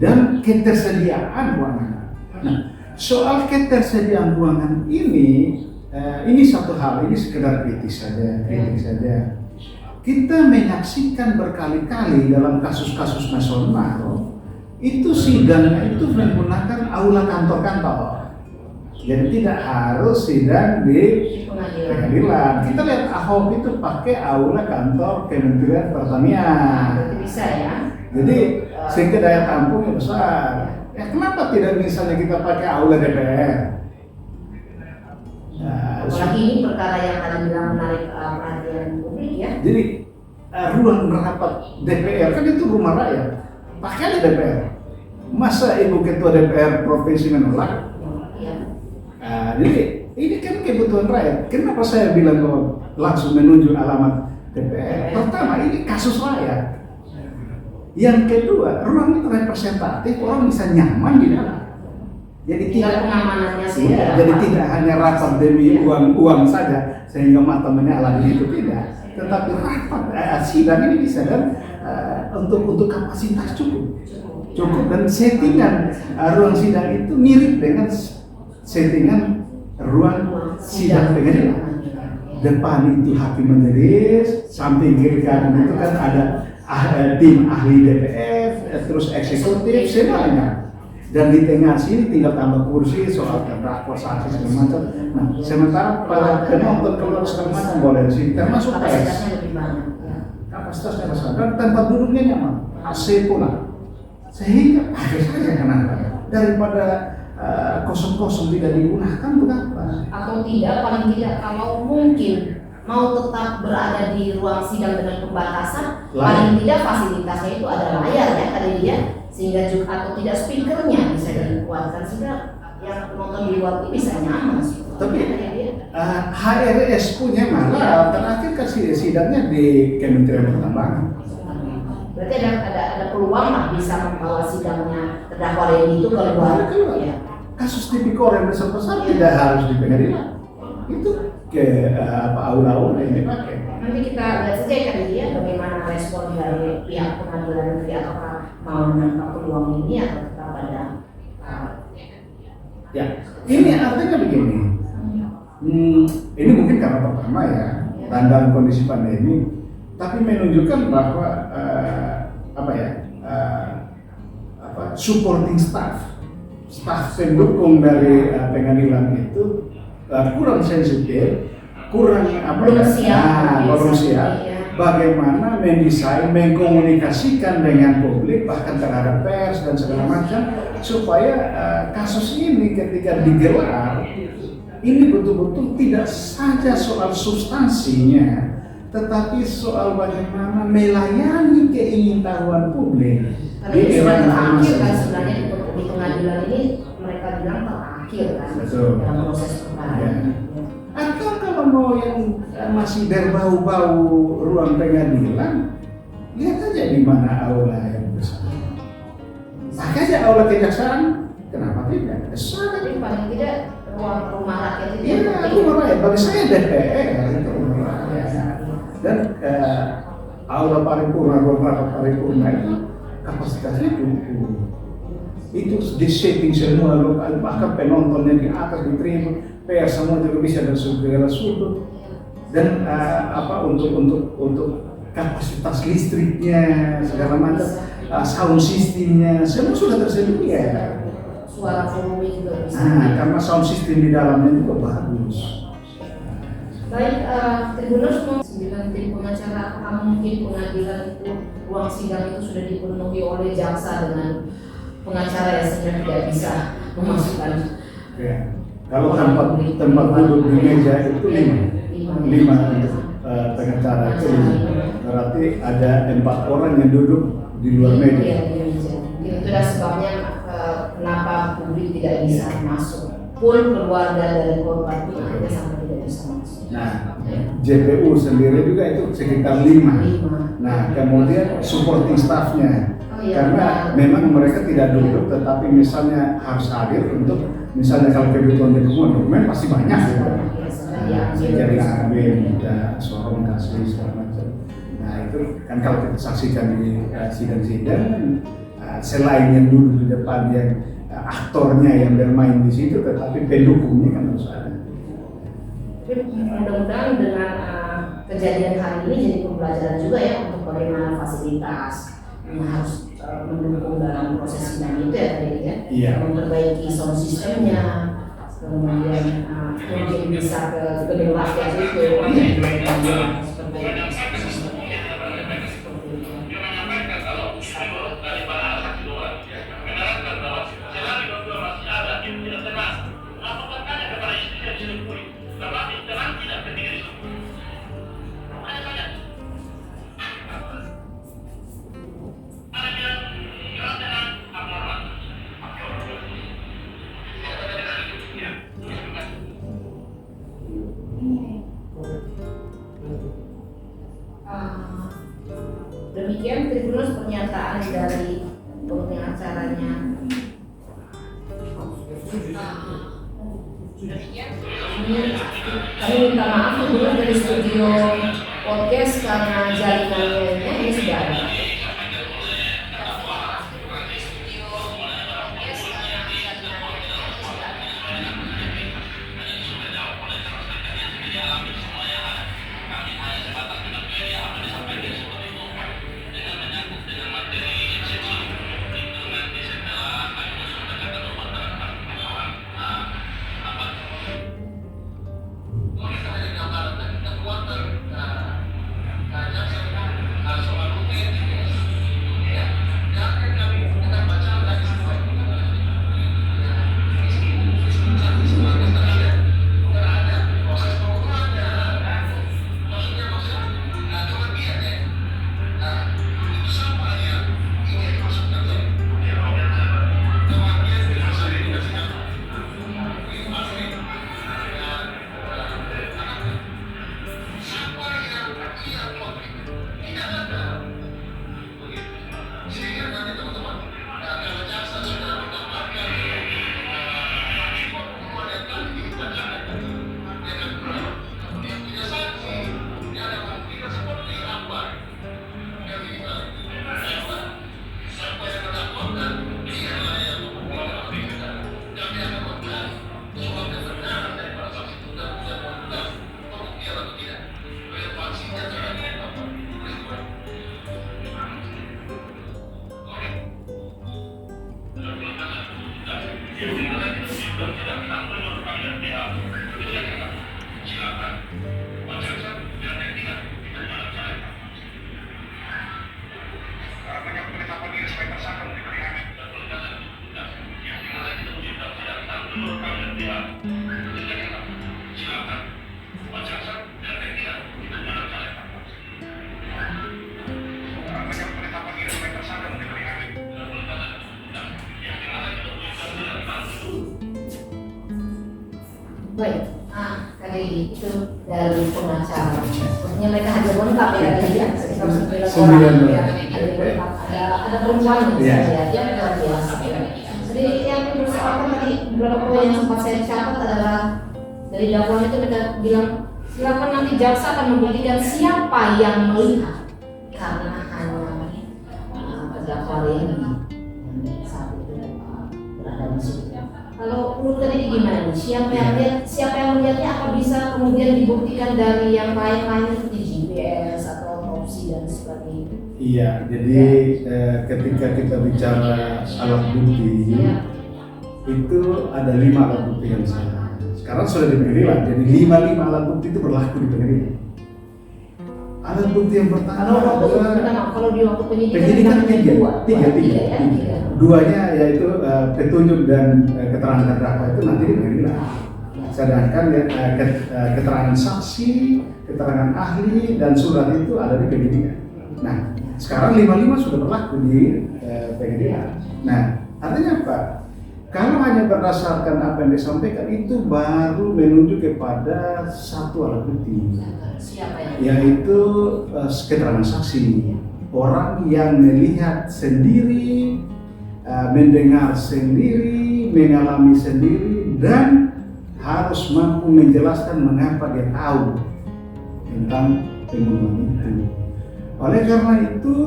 dan ketersediaan ruangan. Nah, soal ketersediaan ruangan ini satu hal, ini sekedar kritik saja. Kita menyaksikan berkali-kali dalam kasus-kasus nasional itu sidangnya itu menggunakan aula kantor-kantor. Jadi tidak harus sidang di pengadilan. Kita lihat Ahok itu pakai aula kantor Kementerian Pertanian. Bisa ya. Jadi sehingga daya tampungnya besar. Ya kenapa tidak misalnya kita pakai aula DPR? Apalagi ini perkara yang tadi bilang menarik perhatian publik ya. Jadi ruang rapat DPR kan itu rumah rakyat. Pakailah DPR. Masa ibu ketua DPR provinsi menolak? Jadi ini kan kebutuhan rakyat. Kenapa saya bilang bahwa langsung menunjuk alamat DPR? Pertama, ini kasus rakyat. Yang kedua, ruang itu representatif, orang bisa nyaman di dalam. Jadi tidak pengamanannya sih. Ya, jadi tidak hanya rapat demi uang saja sehingga mata menyala itu tidak. Tetapi rapat sidang ini bisa dan untuk kapasitas cukup dan settingan ruang sidang itu mirip dengan settingan ruang sidang pengadilan. Depan itu hakim majelis, samping kiri kanan itu kan ada tim ahli DPR, terus eksekutif semuanya. Dan di tengah sini tinggal tambah kursi soal terdakwa saksi segala macam. Nah, sementara para penonton keluar segala macam boleh di sini termasuk kapasitasnya lebih banyak. kapasitasnya besar dan tempat duduknya nyaman. AC pula Sehingga pakai saja, kenapa? Daripada kosong-kosong tidak digunakan, berapa? Atau tidak, paling tidak kalau mungkin mau tetap berada di ruang sidang dengan pembatasan, paling tidak fasilitasnya itu ada layar ya tadi dia, sehingga juga atau tidak speakernya bisa dikuatkan sehingga yang penonton di luar ini bisa nyaman. Tapi HRS punya malah terakhir kasih sidangnya di Kementerian Pertambangan. Berarti ada peluang lah bisa membawa sidangnya terdakwa Reni itu keluar. Ya. Kasus tipikor yang besar-besar tidak harus di pengadilan. Itu ke aula-aula yang dipakai. Nanti kita lihat saja kan dia bagaimana respon dari pihak pengadilan negeri, apakah mau menangkap peluang ini atau tetap ada. Ya, ini artinya begini. Ini mungkin karena pertama ya, tanda kondisi pandemi, tapi menunjukkan bahwa supporting staff pendukung dari pengadilan itu kurang sensitif, kurang belum siap bagaimana mendesain, mengkomunikasikan dengan publik bahkan terhadap pers dan segala macam supaya kasus ini ketika digelar ini betul-betul tidak saja soal substansinya tetapi soal bagaimana melayani keingintahuan publik. Karena ini sudah terakhir kan sebenarnya di pengadilan ini mereka bilang terakhir kan dalam proses perkara. Ya. Atau kalau mau yang masih berbau-bau ruang pengadilan, lihat aja di mana aula yang besar. Pakai aja aula kejaksaan, kenapa tidak? Tapi paling tidak ruang rumah rakyat itu. Iya, rumah rakyat. Bagi saya DPR itu rumah rakyat. Dan aula paripurna, ruang rapat paripurna itu kapasitasnya cukup. Itu di setting semua, bahkan penontonnya di atas di tribun, pers semua juga bisa dari segala sudut. Dan untuk kapasitas listriknya segala macam, sound systemnya semua sudah tersedia. Suara volume juga bisa. Karena sound system di dalamnya juga bagus. Baik, Tribuners mau 9 tim pengacara, apakah mungkin pengadilan itu ruang sidang itu sudah dipenuhi oleh jaksa dengan pengacara yang sebenarnya tidak bisa memasukkan? Ya. Kalau tempat duduk di meja itu 5 untuk pengacara itu 5. Berarti ada 4 orang yang duduk di luar meja. Iya, di meja. Itulah sebabnya kenapa publik tidak bisa masuk. Pun keluarga dari korban pun akhirnya sampai tidak bisa masuk. Nah, JPU sendiri juga itu sekitar 5. Nah, kemudian supporting staffnya. Karena memang mereka tidak duduk, tetapi misalnya harus hadir untuk misalnya kalau kebutuhan dokumen pasti banyak ya. Jadi ambil, minta sorong, kasih segala macam. Nah itu kan kalau kita saksikan di sidang-sidang, selain yang duduk di depan yang aktornya yang bermain di situ, tetapi pendukungnya kan harus ada. Mudah-mudahan dengan kejadian hari ini jadi pembelajaran juga ya untuk bagaimana fasilitas yang harus mendukung dalam proses sidang itu ya tadi ya. Iya. Memperbaiki sound systemnya, kemudian mungkin bisa ke gedung rakyat itu. Demikian Tribuners pernyataan dari pengacaranya. Kami minta maaf Tribuners dari studio podcast karena jaringannya ini sudah ada. Baik, kali itu dari pengacara. Maksudnya mereka hadir lengkap ya, jadi sekitar 9 orang ya, hadir lengkap. Ada perempuan ya, dia luar biasa. Jadi yang dipersoalkan tadi beberapa poin yang sempat saya catat adalah dari dakwaan itu mereka bilang silakan nanti jaksa akan membuktikan siapa yang melihat, karena hanya terdakwa Reni yang saat itu berada di situ. Kalau menurut tadi gimana nih? Siapa yang lihat, siapa yang melihatnya, apa bisa kemudian dibuktikan dari yang lain-lain seperti GPS atau otopsi dan sebagainya? Iya, jadi ketika kita bicara alat bukti, itu ada 5 alat bukti yang sah. Sekarang sudah di pengadilan, jadi 5 alat bukti itu berlaku di pengadilan. Alat bukti yang pertama adalah kalau di waktu penyidikan tiga. Duanya yaitu petunjuk dan keterangan terdakwa itu nanti di pengadilan. Sedangkan keterangan saksi, keterangan ahli dan surat itu ada di penyidikan. Nah, sekarang 5 sudah berlaku di pengadilan. Nah, artinya apa? Kalau hanya berdasarkan apa yang disampaikan itu baru menuju kepada satu alat bukti, yaitu keterangan saksi, orang yang melihat sendiri, mendengar sendiri, mengalami sendiri, dan harus mampu menjelaskan mengapa dia tahu tentang pembunuhan itu. Oleh karena itu,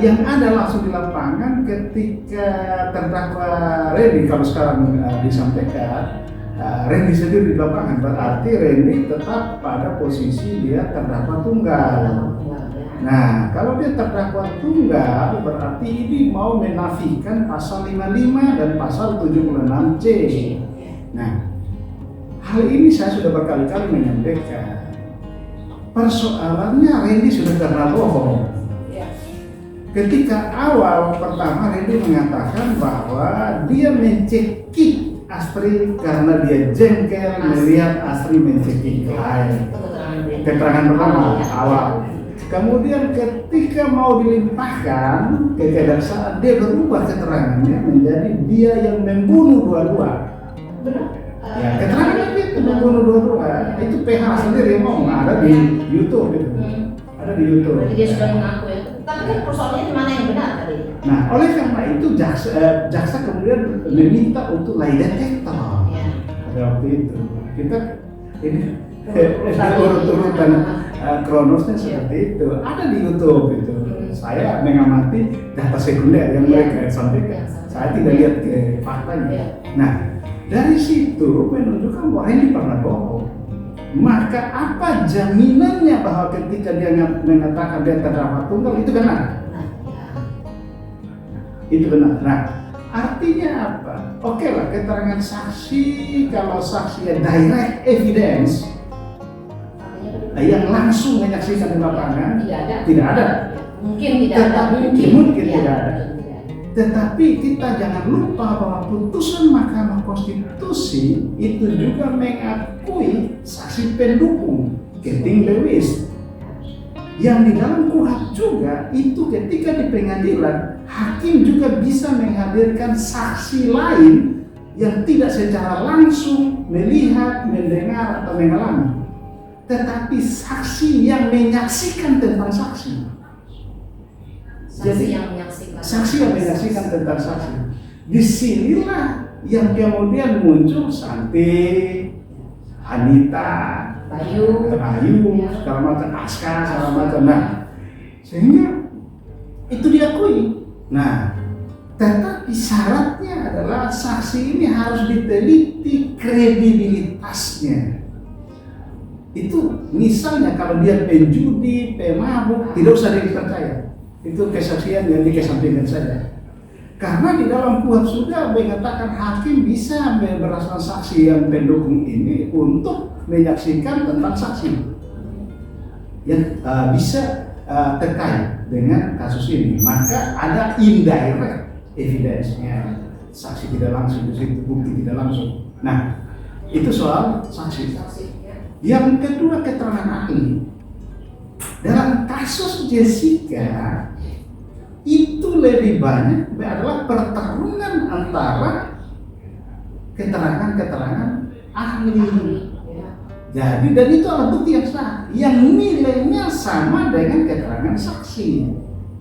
yang ada langsung di lapangan ketika terdakwa Reni, kalau sekarang disampaikan, Reni sendiri di lapangan, berarti Reni tetap pada posisi dia terdakwa tunggal. Nah, kalau dia terdakwa tunggal, berarti ini mau menafikan pasal 55 dan pasal 76C. Nah, hal ini saya sudah berkali-kali menyampaikan. Persoalannya Reni sudah karena bohong. Ketika awal pertama Reni mengatakan bahwa dia mencekik Astri karena dia jengkel melihat Astri mencekik lain. Keterangan pertama awal. Kemudian ketika mau dilimpahkan ke kejaksaan, dia berubah keterangannya menjadi dia yang membunuh dua-dua. Ya, keterangannya itu membunuh dua-dua. Itu PH sendiri ngomong, ada di YouTube itu. Ada di YouTube. Jadi dia sudah mengaku ya. Tapi kan persoalannya di mana yang benar tadi? Nah, oleh karena itu jaksa kemudian meminta untuk lie detector. Ya. Pada waktu itu kita ini urut-urutan kronosnya seperti itu. Ada di YouTube itu. Saya mengamati data sekunder yang mereka sampaikan. Saya tidak lihat ke faktanya. Nah, dari situ menunjukkan bahwa ini pernah bohong. Maka apa jaminannya bahwa ketika dia mengatakan dia terdakwa tunggal itu benar? Itu benar. Nah, artinya apa? Oke lah, keterangan saksi, kalau saksinya direct evidence yang langsung menyaksikan di lapangan tidak ada. Mungkin tidak ada. Mungkin tidak ada. Tetapi kita jangan lupa bahwa putusan Mahkamah Konstitusi itu juga mengakui saksi pendukung Keting Lewis, yang di dalam KUHP juga itu ketika di pengadilan hakim juga bisa menghadirkan saksi lain yang tidak secara langsung melihat, mendengar atau mengalami. tetapi saksi yang menyaksikan tentang saksi. Jadi saksi yang menyaksikan tentang saksi. Disinilah yang kemudian muncul Santi, Anita, Bayu, segala macam, Aska, segala macam. Nah, sehingga itu diakui. Nah, tetapi syaratnya adalah saksi ini harus diteliti kredibilitasnya. Itu misalnya kalau dia penjudi, pemabuk, tidak usah dipercaya. Itu kesaksian yang dikesampingkan saja. Karena di dalam kuhap sudah mengatakan hakim bisa berasal saksi yang pendukung ini untuk menyaksikan tentang saksi yang bisa terkait dengan kasus ini. Maka ada indirect evidence-nya, saksi tidak langsung di situ, bukti tidak langsung. Nah, itu soal saksi. Yang kedua, keterangan ahli. Dalam kasus Jessica itu lebih banyak adalah pertarungan antara keterangan-keterangan ahli. Jadi dan itu alat bukti yang sah, yang nilainya sama dengan keterangan saksi.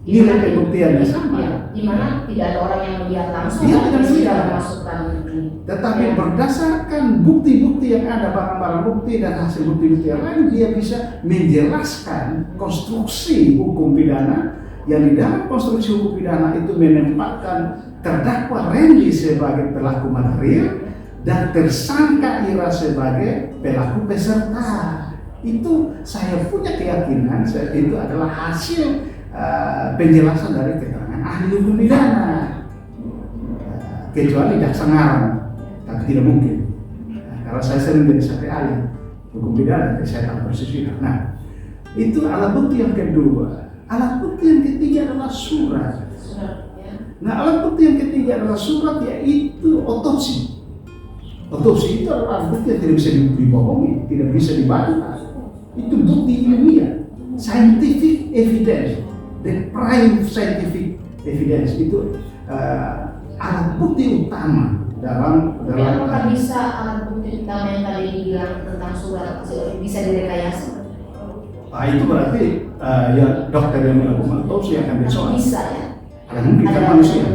Nilai pembuktiannya sama. Di mana tidak ada orang yang melihat langsung. Dia tidak melihat. Masukkan ini. Tetapi berdasarkan bukti-bukti yang ada, barang-barang bukti dan hasil bukti-bukti yang lain, dia bisa menjelaskan konstruksi hukum pidana yang di dalam konstruksi hukum pidana itu menempatkan terdakwa Randy sebagai pelaku material dan tersangka Ira sebagai pelaku peserta. Itu saya punya keyakinan itu adalah hasil penjelasan dari keterangan ahli hukum pidana, kecuali jaksa ngarang, tapi tidak mungkin. Karena saya sering jadi saksi ahli hukum pidana, jadi saya tahu persis itu. Nah, itu alat bukti yang kedua. Alat bukti yang ketiga adalah surat. Nah, alat bukti yang ketiga adalah surat, yaitu otopsi. Otopsi itu adalah alat bukti yang tidak bisa dibohongi, tidak bisa dibantah. Itu bukti ilmiah, scientific evidence. The prime scientific evidence itu alat bukti utama dalam. Apakah bisa alat bukti utama yang tadi dibilang tentang surat bisa direkayasa? Nah, itu berarti ya dokter yang melakukan otopsi akan bersoal. Bisa ya. Mungkin kan manusia.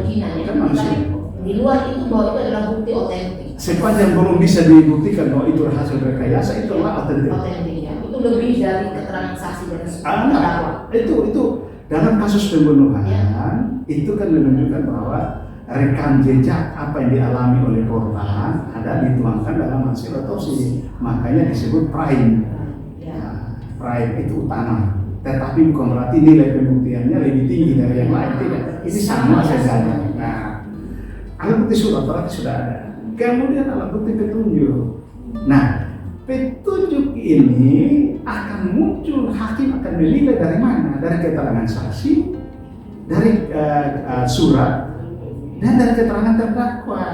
Kan manusia. Di luar itu bahwa itu adalah bukti otentik. Sepanjang belum bisa dibuktikan bahwa itu hasil rekayasa, itu adalah otentik. Otentik ya. Itu lebih dari keterangan saksi dan terdakwa. Itu dalam kasus pembunuhan itu kan menunjukkan bahwa rekam jejak apa yang dialami oleh korban ada dituangkan dalam hasil otopsi, makanya disebut prime. Prime itu utama, tetapi bukan berarti nilai pembuktiannya lebih tinggi dari yang lain, tidak. Ini sama saja. Nah, alat bukti surat berarti sudah ada. Kemudian alat bukti petunjuk. Nah, petunjuk ini akan muncul, hakim akan menilai dari mana? Dari keterangan saksi, dari surat, dan dari keterangan terdakwa.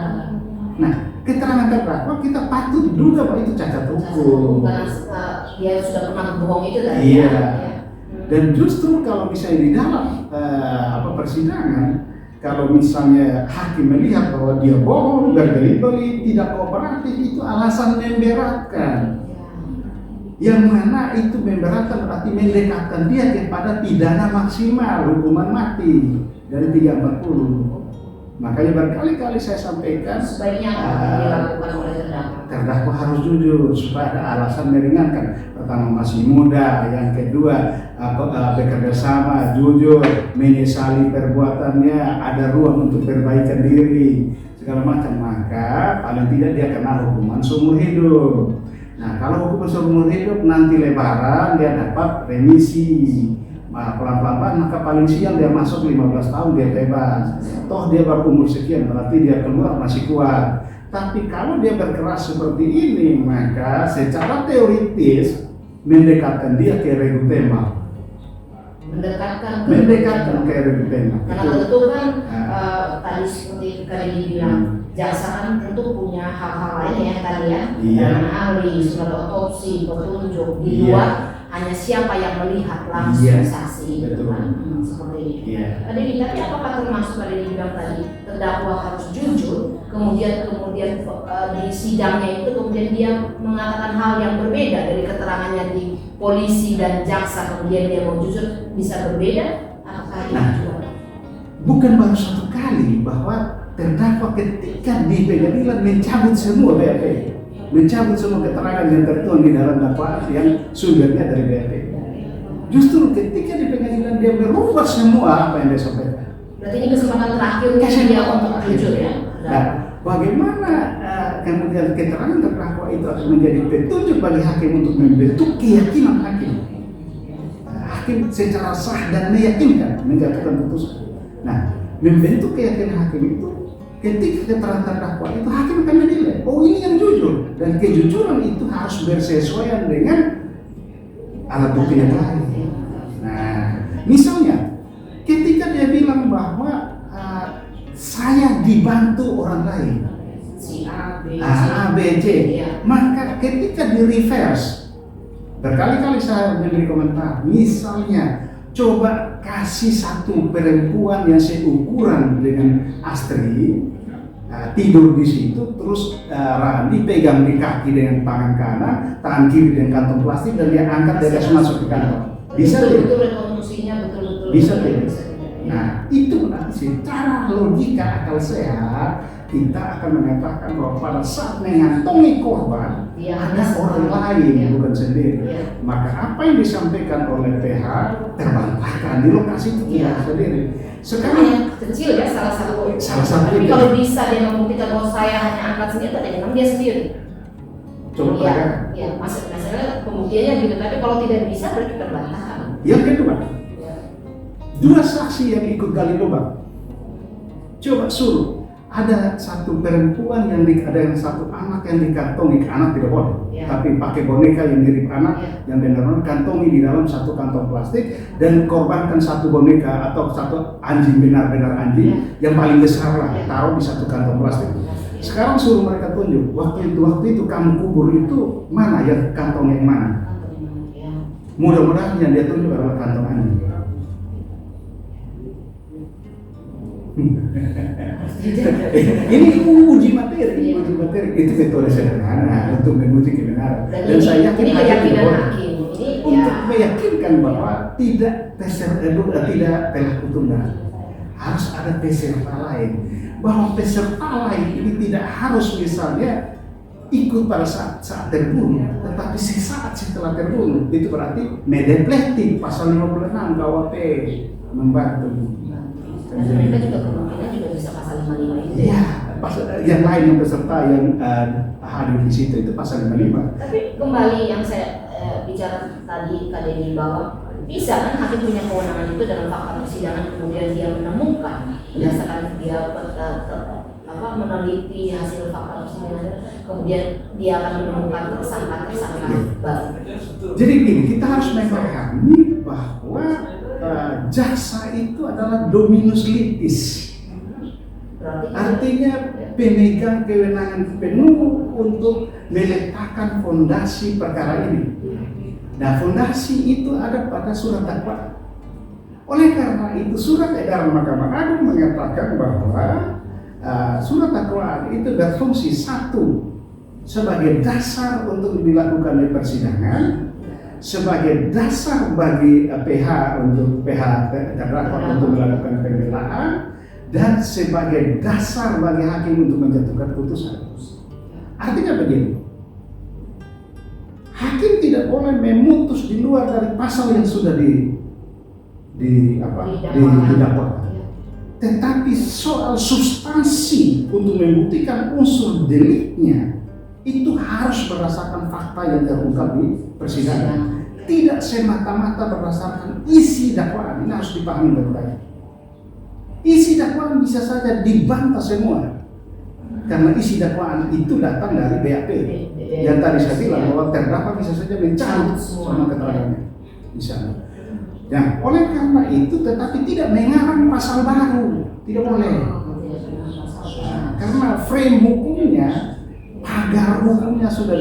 Nah, keterangan terdakwa kita patut duga bahwa itu cacat hukum. Dia sudah pernah berbohong itu tadi. Iya. Dan justru kalau misalnya di dalam persidangan, kalau misalnya hakim melihat bahwa dia bohong, berbelit-belit, tidak kooperatif, itu alasan memberatkan. Yang mana itu memberatkan berarti mendekatkan dia kepada pidana maksimal, hukuman mati dari 340. Makanya berkali-kali saya sampaikan sebaiknya dilakukan oleh terdakwa harus jujur supaya ada alasan meringankan. Pertama masih muda, yang kedua bekerja sama, jujur, menyesali perbuatannya, ada ruang untuk perbaikan diri, segala macam. Maka paling tidak dia kena hukuman seumur hidup. Nah, kalau hukuman seumur hidup nanti lebaran dia dapat remisi. Pelan-pelan maka paling siang dia masuk 15 tahun dia bebas. Toh dia berumur sekian berarti dia keluar masih kuat. Tapi kalau dia berkeras seperti ini, maka secara teoritis mendekatkan dia ke regu tembak. Mendekatkan ke regu tembak. Karena tentu kan tadi seperti tadi dibilang, jaksa kan tentu punya hal-hal lain ya tadi ya. Iya. Ahli, surat otopsi, petunjuk di luar hanya siapa yang melihat langsung Iya, saksi gitu betul. kan. Seperti itu. Iya. Tapi apakah termasuk pada dibilang tadi terdakwa harus jujur, kemudian di sidangnya itu kemudian dia mengatakan hal yang berbeda dari keterangannya di polisi dan jaksa, kemudian dia mau jujur bisa berbeda? Apakah itu Nah, juga? bukan baru satu kali bahwa terdakwa ketika di pengadilan mencabut semua BAP, mencabut semua keterangan yang tertuang di dalam dakwaan yang sumbernya dari BAP. Justru ketika di pengadilan dia berubah semua apa yang dia sampaikan. Berarti ini kesempatan terakhirnya dia untuk jujur ya? Nah, bagaimana kemudian keterangan terdakwa itu akan menjadi petunjuk bagi hakim untuk membentuk keyakinan hakim. Hakim secara sah dan meyakinkan menjatuhkan putusan. Nah, membentuk keyakinan hakim itu ketika keterangan terdakwa itu hakim akan menilai, oh ini yang jujur, dan kejujuran itu harus bersesuaian dengan alat bukti yang lain. Nah, misalnya ketika dia bilang bahwa saya dibantu orang lain, Si A, B, C. A, B, C, Iya. maka ketika di reverse, berkali-kali saya memberi komentar, misalnya coba kasih satu perempuan yang seukuran dengan Astri, tidur di situ, terus Randi pegang di kaki dengan tangan kanan, tangan kiri dengan kantong plastik, dan dia angkat dia kasih masuk ke kantong. Bisa tidak? Betul rekonstruksinya betul-betul. Bisa tidak? Bisa. Nah, itu nanti secara logika akal sehat kita akan mengatakan bahwa pada saat mengantongi korban Dia ada hanya orang sendiri. lain Ya. bukan sendiri. Ya. Maka apa yang disampaikan oleh PH terbantahkan di lokasi itu tidak Ya. sendiri. Karena Sekarang yang kecil ya salah satu. Tapi itu. kalau bisa dia membuktikan bahwa saya hanya angkat sendiri, berarti memang dia sendiri. coba Ya, perhatikan. ya, maksudnya pembuktiannya gitu. Tapi kalau tidak bisa berarti terbantahkan. Yang kedua, Ya. dua saksi yang ikut gali lubang. Coba suruh ada satu perempuan ada yang satu anak yang dikantongi, anak tidak boleh, Ya. tapi pakai boneka yang mirip anak Ya. yang benar-benar kantongi di dalam satu kantong plastik dan korbankan satu boneka atau satu anjing benar-benar anjing yang paling besar lah, Ya. taruh di satu kantong plastik. Sekarang suruh mereka tunjuk waktu itu kamu kubur itu mana yang kantong yang mana? Ya. Mudah-mudahan yang dia tunjuk adalah kantong anjing. Ini uji materi itu metode sederhana untuk menguji kebenaran. Dan saya yakin ini hakim keyakinan boleh hakim. Ini untuk ya. meyakinkan bahwa tidak telah tunggal, harus ada peserta lain. Bahwa peserta lain ini tidak harus misalnya ikut pada saat terbunuh, tetapi sesaat setelah terbunuh. Itu berarti medepletik pasal 56 KUHP membantu. Dan mereka juga kemungkinan juga bisa pasal 55 itu. Iya, yang lain yang peserta yang hadir di situ itu pasal 55. Tapi kembali yang saya bicara tadi KDD bahwa bisa kan hakim punya kewenangan itu dalam fakta persidangan, kemudian dia menemukan berdasarkan dia meneliti hasil fakta persidangan, kemudian dia akan menemukan tersangka baru. Jadi gini, kita harus memahami bahwa jaksa itu adalah dominus litis. Berarti Artinya pemegang kewenangan penuh untuk meletakkan fondasi perkara ini. Nah, fondasi itu ada pada surat dakwaan. Oleh karena itu, surat edaran Mahkamah Agung mengatakan bahwa surat dakwaan itu berfungsi satu sebagai dasar untuk dilakukan persidangan, sebagai dasar bagi PH terdakwa untuk melakukan pembelaan, dan sebagai dasar bagi hakim untuk menjatuhkan putusan. Artinya begini, hakim tidak boleh memutus di luar dari pasal yang sudah didakwakan. Tetapi soal substansi untuk membuktikan unsur deliknya itu harus berdasarkan fakta yang terungkap di persidangan. Tidak semata-mata berdasarkan isi dakwaan. Ini harus dipahami baik-baik. Isi dakwaan bisa saja dibantah semua, karena isi dakwaan itu datang dari BAP. Yang tadi saya bilang bahwa terdakwa bisa saja mencabut semua keterangannya, misalnya. Nah, oleh karena itu, tetapi tidak mengarang pasal baru, tidak boleh. Karena frame hukumnya, pagar hukumnya sudah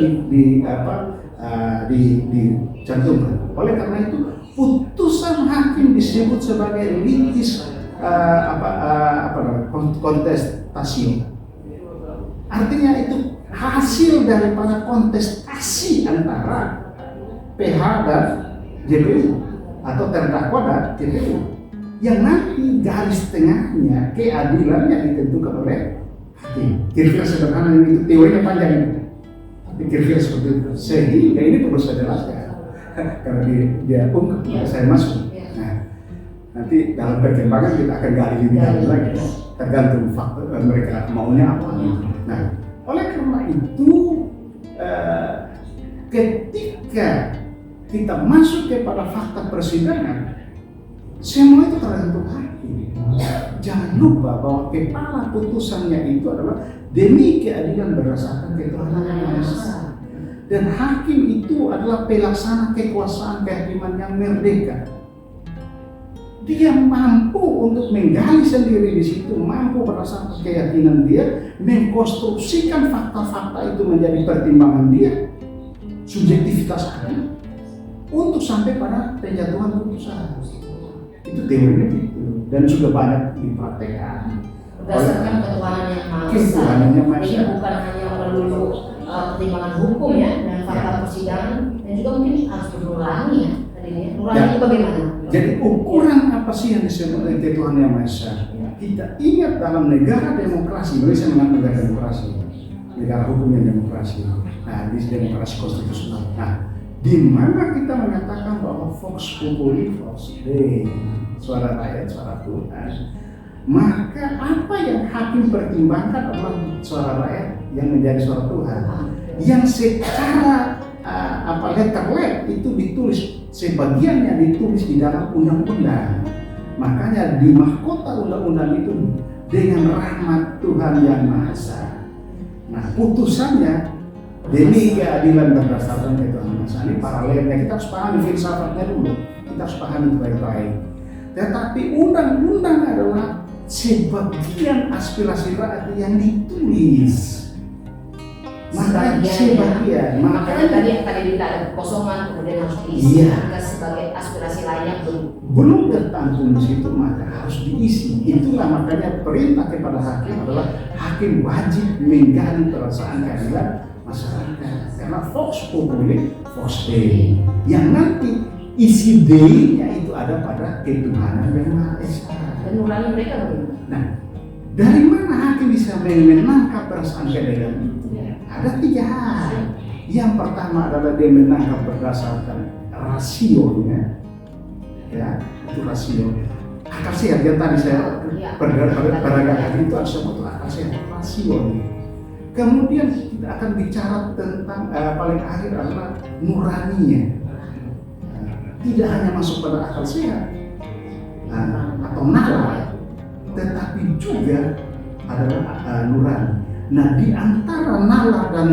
dicantumkan. Oleh karena itu putusan hakim disebut sebagai litis kontestasi. Artinya itu hasil daripada kontestasi antara PH dan JPU atau terdakwa dan JPU, yang nanti garis tengahnya keadilan yang ditentukan oleh hakim. Kira-kira sederhana itu, teorinya panjang itu. Kira-kira seperti itu. Sehingga ini perlu saya jelaskan karena dia ungkap, saya masuk. Nah, nanti dalam perkembangan kita akan gali lebih dalam lagi, tergantung faktor mereka maunya apa. Nah, oleh karena itu ketika kita masuk kepada fakta persidangan, semua itu tergantung hakim. Jangan lupa bahwa kepala putusannya itu adalah demi keadilan berdasarkan ketuhanan yang Maha Esa. Dan hakim itu adalah pelaksana kekuasaan kehakiman yang merdeka. Dia mampu untuk menggali sendiri di situ, mampu berdasarkan keyakinan dia, mengkonstruksikan fakta-fakta itu menjadi pertimbangan dia, subjektivitas hakim, untuk sampai pada penjatuhan putusan. Itu teorinya gitu, dan sudah banyak dipraktekkan. Berdasarkan ketuhanan yang Maha Esa. Ketuhanan yang Maha Esa. Jadi bukan hanya melulu pertimbangan hukum ya dan fakta persidangan, dan juga mungkin harus bernurani ya tadinya. Nurani itu bagaimana? Jadi ukuran apa sih yang disebut dengan ketuhanan yang Maha Esa? Kita ingat dalam negara demokrasi, Indonesia menganggap negara demokrasi, negara hukum yang demokrasi. Nah, di demokrasi konstitusional. Nah, di mana kita mengatakan bahwa Vox Populi, Vox Dei, suara rakyat, suara Tuhan. Maka apa yang hakim pertimbangkan adalah suara rakyat yang menjadi suara Tuhan, yang secara letter itu ditulis, sebagiannya ditulis di dalam undang-undang. Makanya di mahkota undang-undang itu dengan rahmat Tuhan yang Maha Esa. Nah, putusannya demi keadilan berdasarkan ketuhanan Maha Esa. Ini paralelnya, kita harus pahami filsafatnya dulu, kita harus pahami baik-baik. Tetapi undang-undang adalah sebagian aspirasi rakyat yang ditulis. Sebagian. Makanya tadi tidak ada kekosongan, kemudian harus diisi sebagai aspirasi lainnya belum tertampung di situ, maka harus diisi. Itulah makanya perintah kepada hakim adalah hakim wajib menggali perasaan keadilan masyarakat. Karena Vox Populi, Vox Dei, yang nanti isi Dei-nya itu ada pada ketuhanan yang Maha Esa. Dan nurani mereka bagaimana? Nah, dari mana hakim bisa menangkap perasaan keadilan itu? Ada 3 hal. Yang pertama adalah dia menangkap berdasarkan rasionya, ya, itu rasio. Akal sehat yang tadi saya peragakan itu harus sebut akal sehat, rasio. Kemudian kita akan bicara tentang paling akhir adalah nuraninya. Tidak hanya masuk pada akal sehat atau nalar, tetapi juga adalah nurani. Nah, di antara nalar dan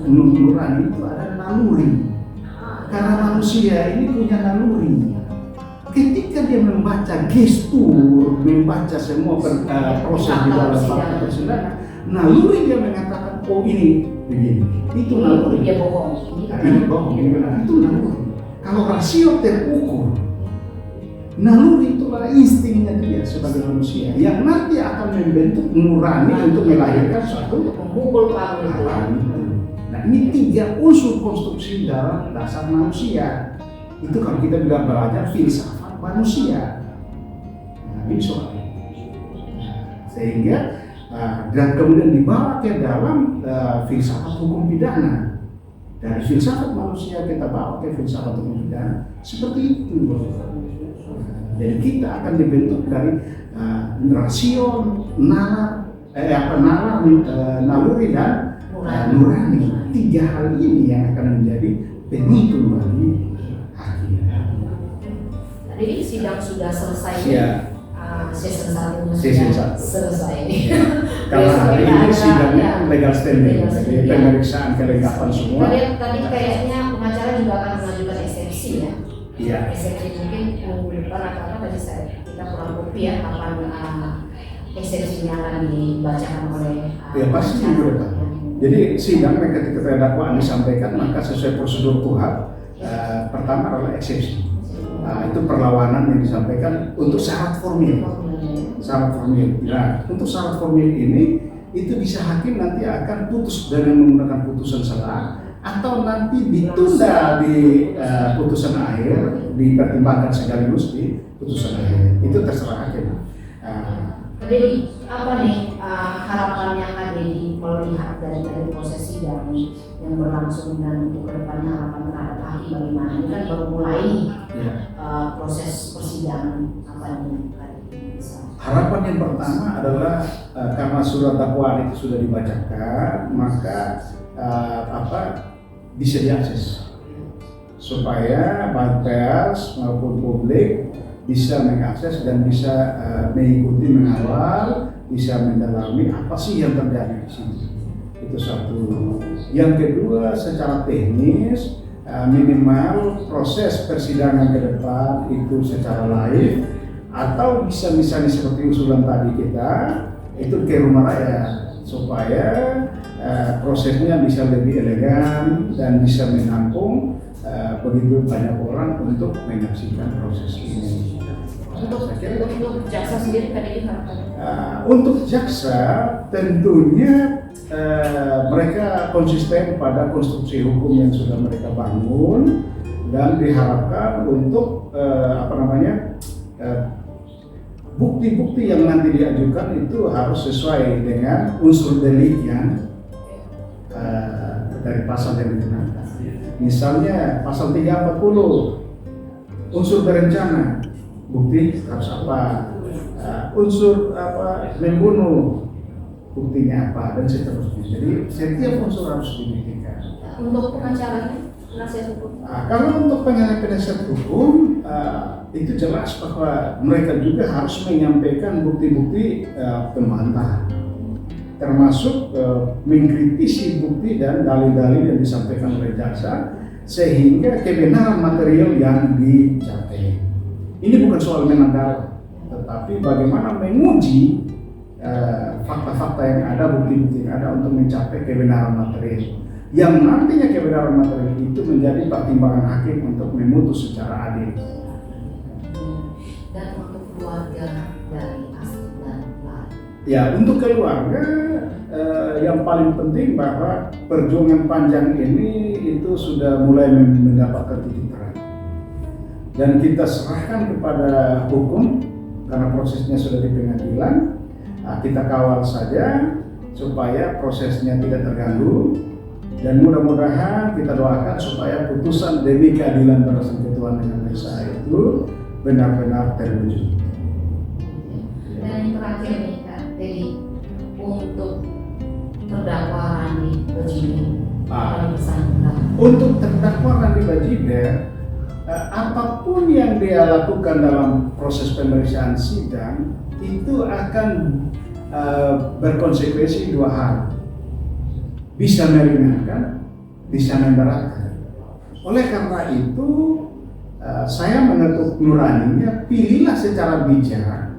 nurani itu ada naluri. Karena manusia ini punya naluri. Ketika dia membaca gestur, membaca semua proses di dalam fakta persidangan, naluri dia mengatakan, oh ini begini, itu naluri. Dia bohong. Ini bohong, ini benar, itu naluri. Kalau rasio terukur, naluri itulah instingnya dia sebagai manusia yang nanti akan membentuk nurani untuk melahirkan suatu memukul palu itu. Nah, ini 3 unsur konstruksi dalam dasar manusia. Itu kalau kita bilang belajar filsafat manusia. Nah, ini soal. Sehingga dan kemudian dibawa ke dalam filsafat hukum pidana. Dari filsafat manusia kita bawa ke filsafat hukum pidana. Seperti itu. Jadi kita akan dibentuk dari rasio, nalar, naluri dan nurani. 3 hal ini yang akan menjadi penuntun bagi hakim. Tadi sidang sudah selesai. Ya. Sesi 1 sudah selesai. Karena hari ini sidangnya legal standing, jadi pemeriksaan kelengkapan semua. Tadi kayaknya pengacara juga akan mengajukan eksepsi ya. Iya. Eksepsi mungkin minggu depan atau tadi kita kurang kopi ya kapan eksepsinya akan dibacakan oleh Ya pasti minggu depan. Jadi sidang ketika dakwaan disampaikan maka sesuai prosedur KUHP, pertama adalah eksepsi. Itu perlawanan yang disampaikan untuk syarat formil. Syarat formil. Nah, untuk syarat formil ini itu bisa hakim nanti akan putus dengan menggunakan putusan selah atau nanti ditunda di putusan akhir, dipertimbangkan sekaligus di putusan akhir. Itu terserah hakim. Jadi apa nih harapannya Kak Dedi kalau lihat dari proses sidang yang berlangsung dan untuk kedepannya harapan terhadap hakim bagaimana? Ini kan baru mulai nih proses persidangan, apa nih Kak Dedi bisa? Harapan yang pertama adalah karena surat dakwaan itu sudah dibacakan, maka bisa diakses supaya baik pers maupun publik bisa mengakses dan bisa mengikuti, mengawal, bisa mendalami apa sih yang terjadi di sini. Itu satu. Yang kedua, secara teknis minimal proses persidangan ke depan itu secara live atau bisa misalnya seperti usulan tadi kita itu ke rumah rakyat supaya prosesnya bisa lebih elegan dan bisa menampung begitu banyak orang untuk menyaksikan proses ini. Untuk jaksa sendiri tadi harapannya? Untuk jaksa tentunya mereka konsisten pada konstruksi hukum yang sudah mereka bangun dan diharapkan untuk bukti-bukti yang nanti diajukan itu harus sesuai dengan unsur delik yang dari pasal yang digunakan. Misalnya pasal 340 unsur berencana, bukti harus apa, unsur membunuh, buktinya apa, dan seterusnya. Jadi setiap unsur harus dibuktikan. Untuk pengacaranya, penasihat hukum? Kalau untuk penasihat hukum itu jelas bahwa mereka juga harus menyampaikan bukti-bukti pembantah, termasuk mengkritisi bukti dan dalil-dalil yang disampaikan oleh jaksa sehingga kebenaran material yang dicapai. Ini bukan soal menandal, tetapi bagaimana menguji fakta-fakta yang ada, bukti-bukti yang ada untuk mencapai kebenaran material. Yang nantinya kebenaran material itu menjadi pertimbangan hakim untuk memutus secara adil. Dan untuk keluarga dari Asti dan Lali. Ya, untuk keluarga yang paling penting bahwa perjuangan panjang ini itu sudah mulai mendapatkan titik terang. Dan kita serahkan kepada hukum karena prosesnya sudah di pengadilan. Kita kawal saja supaya prosesnya tidak terganggu dan mudah-mudahan kita doakan supaya putusan demi keadilan berdasarkan Ketuhanan yang Maha Esa itu benar-benar terwujud. Dan yang terakhir nih Kak Dedi, untuk terdakwa Randi Bajiber, untuk terdakwa Randi Bajiber, apapun yang dia lakukan dalam proses pemeriksaan sidang itu akan berkonsekuensi dua hal, bisa meringankan, bisa memberatkan. Oleh karena itu saya mengetuk nuraninya, pilihlah secara bijak.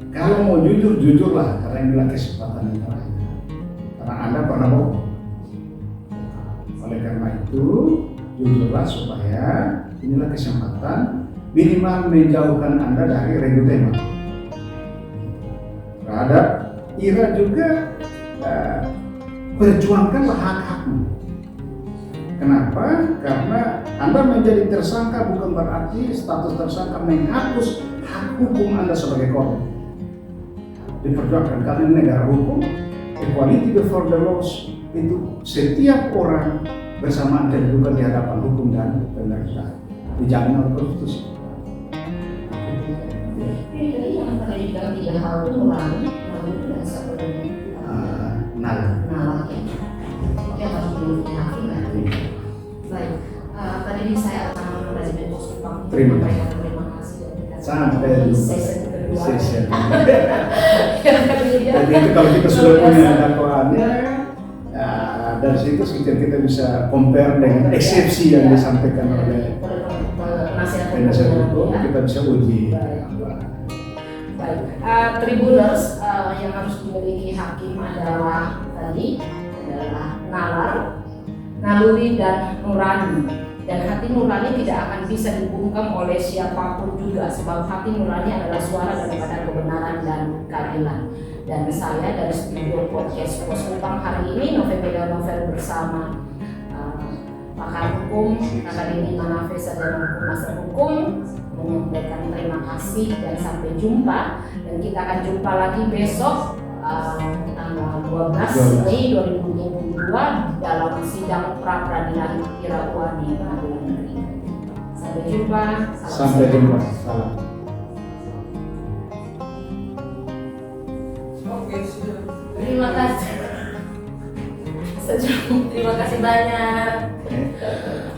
Kalau mau jujur, jujurlah, karena inilah kesempatan yang terakhir. Karena Anda pernah bohong. Oleh karena itu, jujurlah supaya inilah kesempatan minimal menjauhkan Anda dari regu tema. Terhadap Ira juga perjuangkanlah hak-hakmu. Kenapa? Karena Anda menjadi tersangka bukan berarti status tersangka menghapus hak hukum Anda sebagai korban. Diperjuangkan karena negara hukum, equality before the laws, itu setiap orang bersamaan kedudukan di hadapan hukum dan pemerintah dijamin oleh konstitusi. Jadi yang tadi bilang 3 hal itu melalui itu dan satu lagi nalar ya. Itu yang harus dimiliki hakim ya. Baik, tadi saya akan Presiden Kusupang. Terima kasih sampai sesi kedua. Jadi itu kalau kita sudah punya dakwaannya, dari situ kita bisa compare dengan eksepsi yang disampaikan oleh penasihat hukum, kita bisa uji. Baik, Tribuners yang harus dimiliki hakim adalah tadi adalah nalar, naluri, dan nurani. Dan hati nurani tidak akan bisa dibungkam oleh siapapun juga, sebab hati nurani adalah suara daripada kebenaran dan keadilan. Dan saya dari studio podcast Pos Kupang hari ini novel bersama pakar hukum Akademi Manafesa dan Hukum Master Hukum menyampaikan terima kasih dan sampai jumpa, dan kita akan jumpa lagi besok tanggal 12 Mei 2022 dalam sidang pra peradilan Irawan di Pengadilan Negeri. Sampai jumpa. Sampai jumpa. Salam. Oke, sudah. Terima kasih. Terima kasih banyak.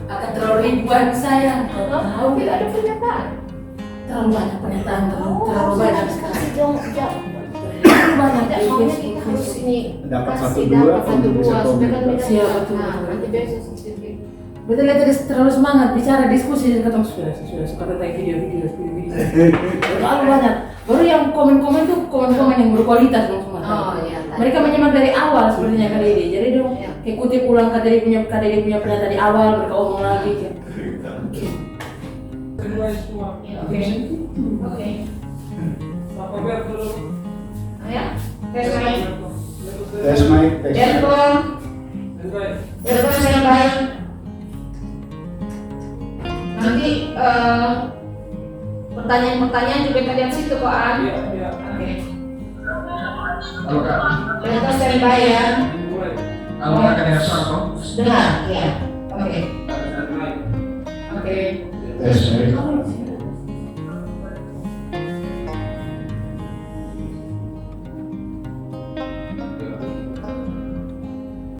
Akan terlalu ribuan sayang. Tahu tidak ada pernyataan. Terlalu banyak pernyataan, terlalu banyak sekali. Terlalu banyak. Harus ini Dapat kasih 1-2 dapat untuk bisa 1-2 supaya kan komunikasi. beda. Siap, betul. Nanti besok sedikit. Betul ya, tadi terlalu semangat bicara diskusi dan ketemu sudah suka tentang video. Terlalu banyak. Baru yang komen-komen tuh komen-komen yang berkualitas dong semua. Oh iya. Mereka menyimak dari awal sepertinya kali ini. Jadi dong kayak kutip ulang KDD punya pernyataan di awal, mereka omong lagi kayak. Terima kasih semua. Oke. Pak Amir dulu. Ya. Tes mic. Tes mic, tes mic. Telepon. Baik. Telepon standby. Nanti pertanyaan-pertanyaan juga kalian situ kok An. Iya, iya. Oke. Halo Kak, Telepon standby ya. Mulai. halo Kak, dengar suara kok? Dengar, ya. Oke. Baik. Oke. Tes mic.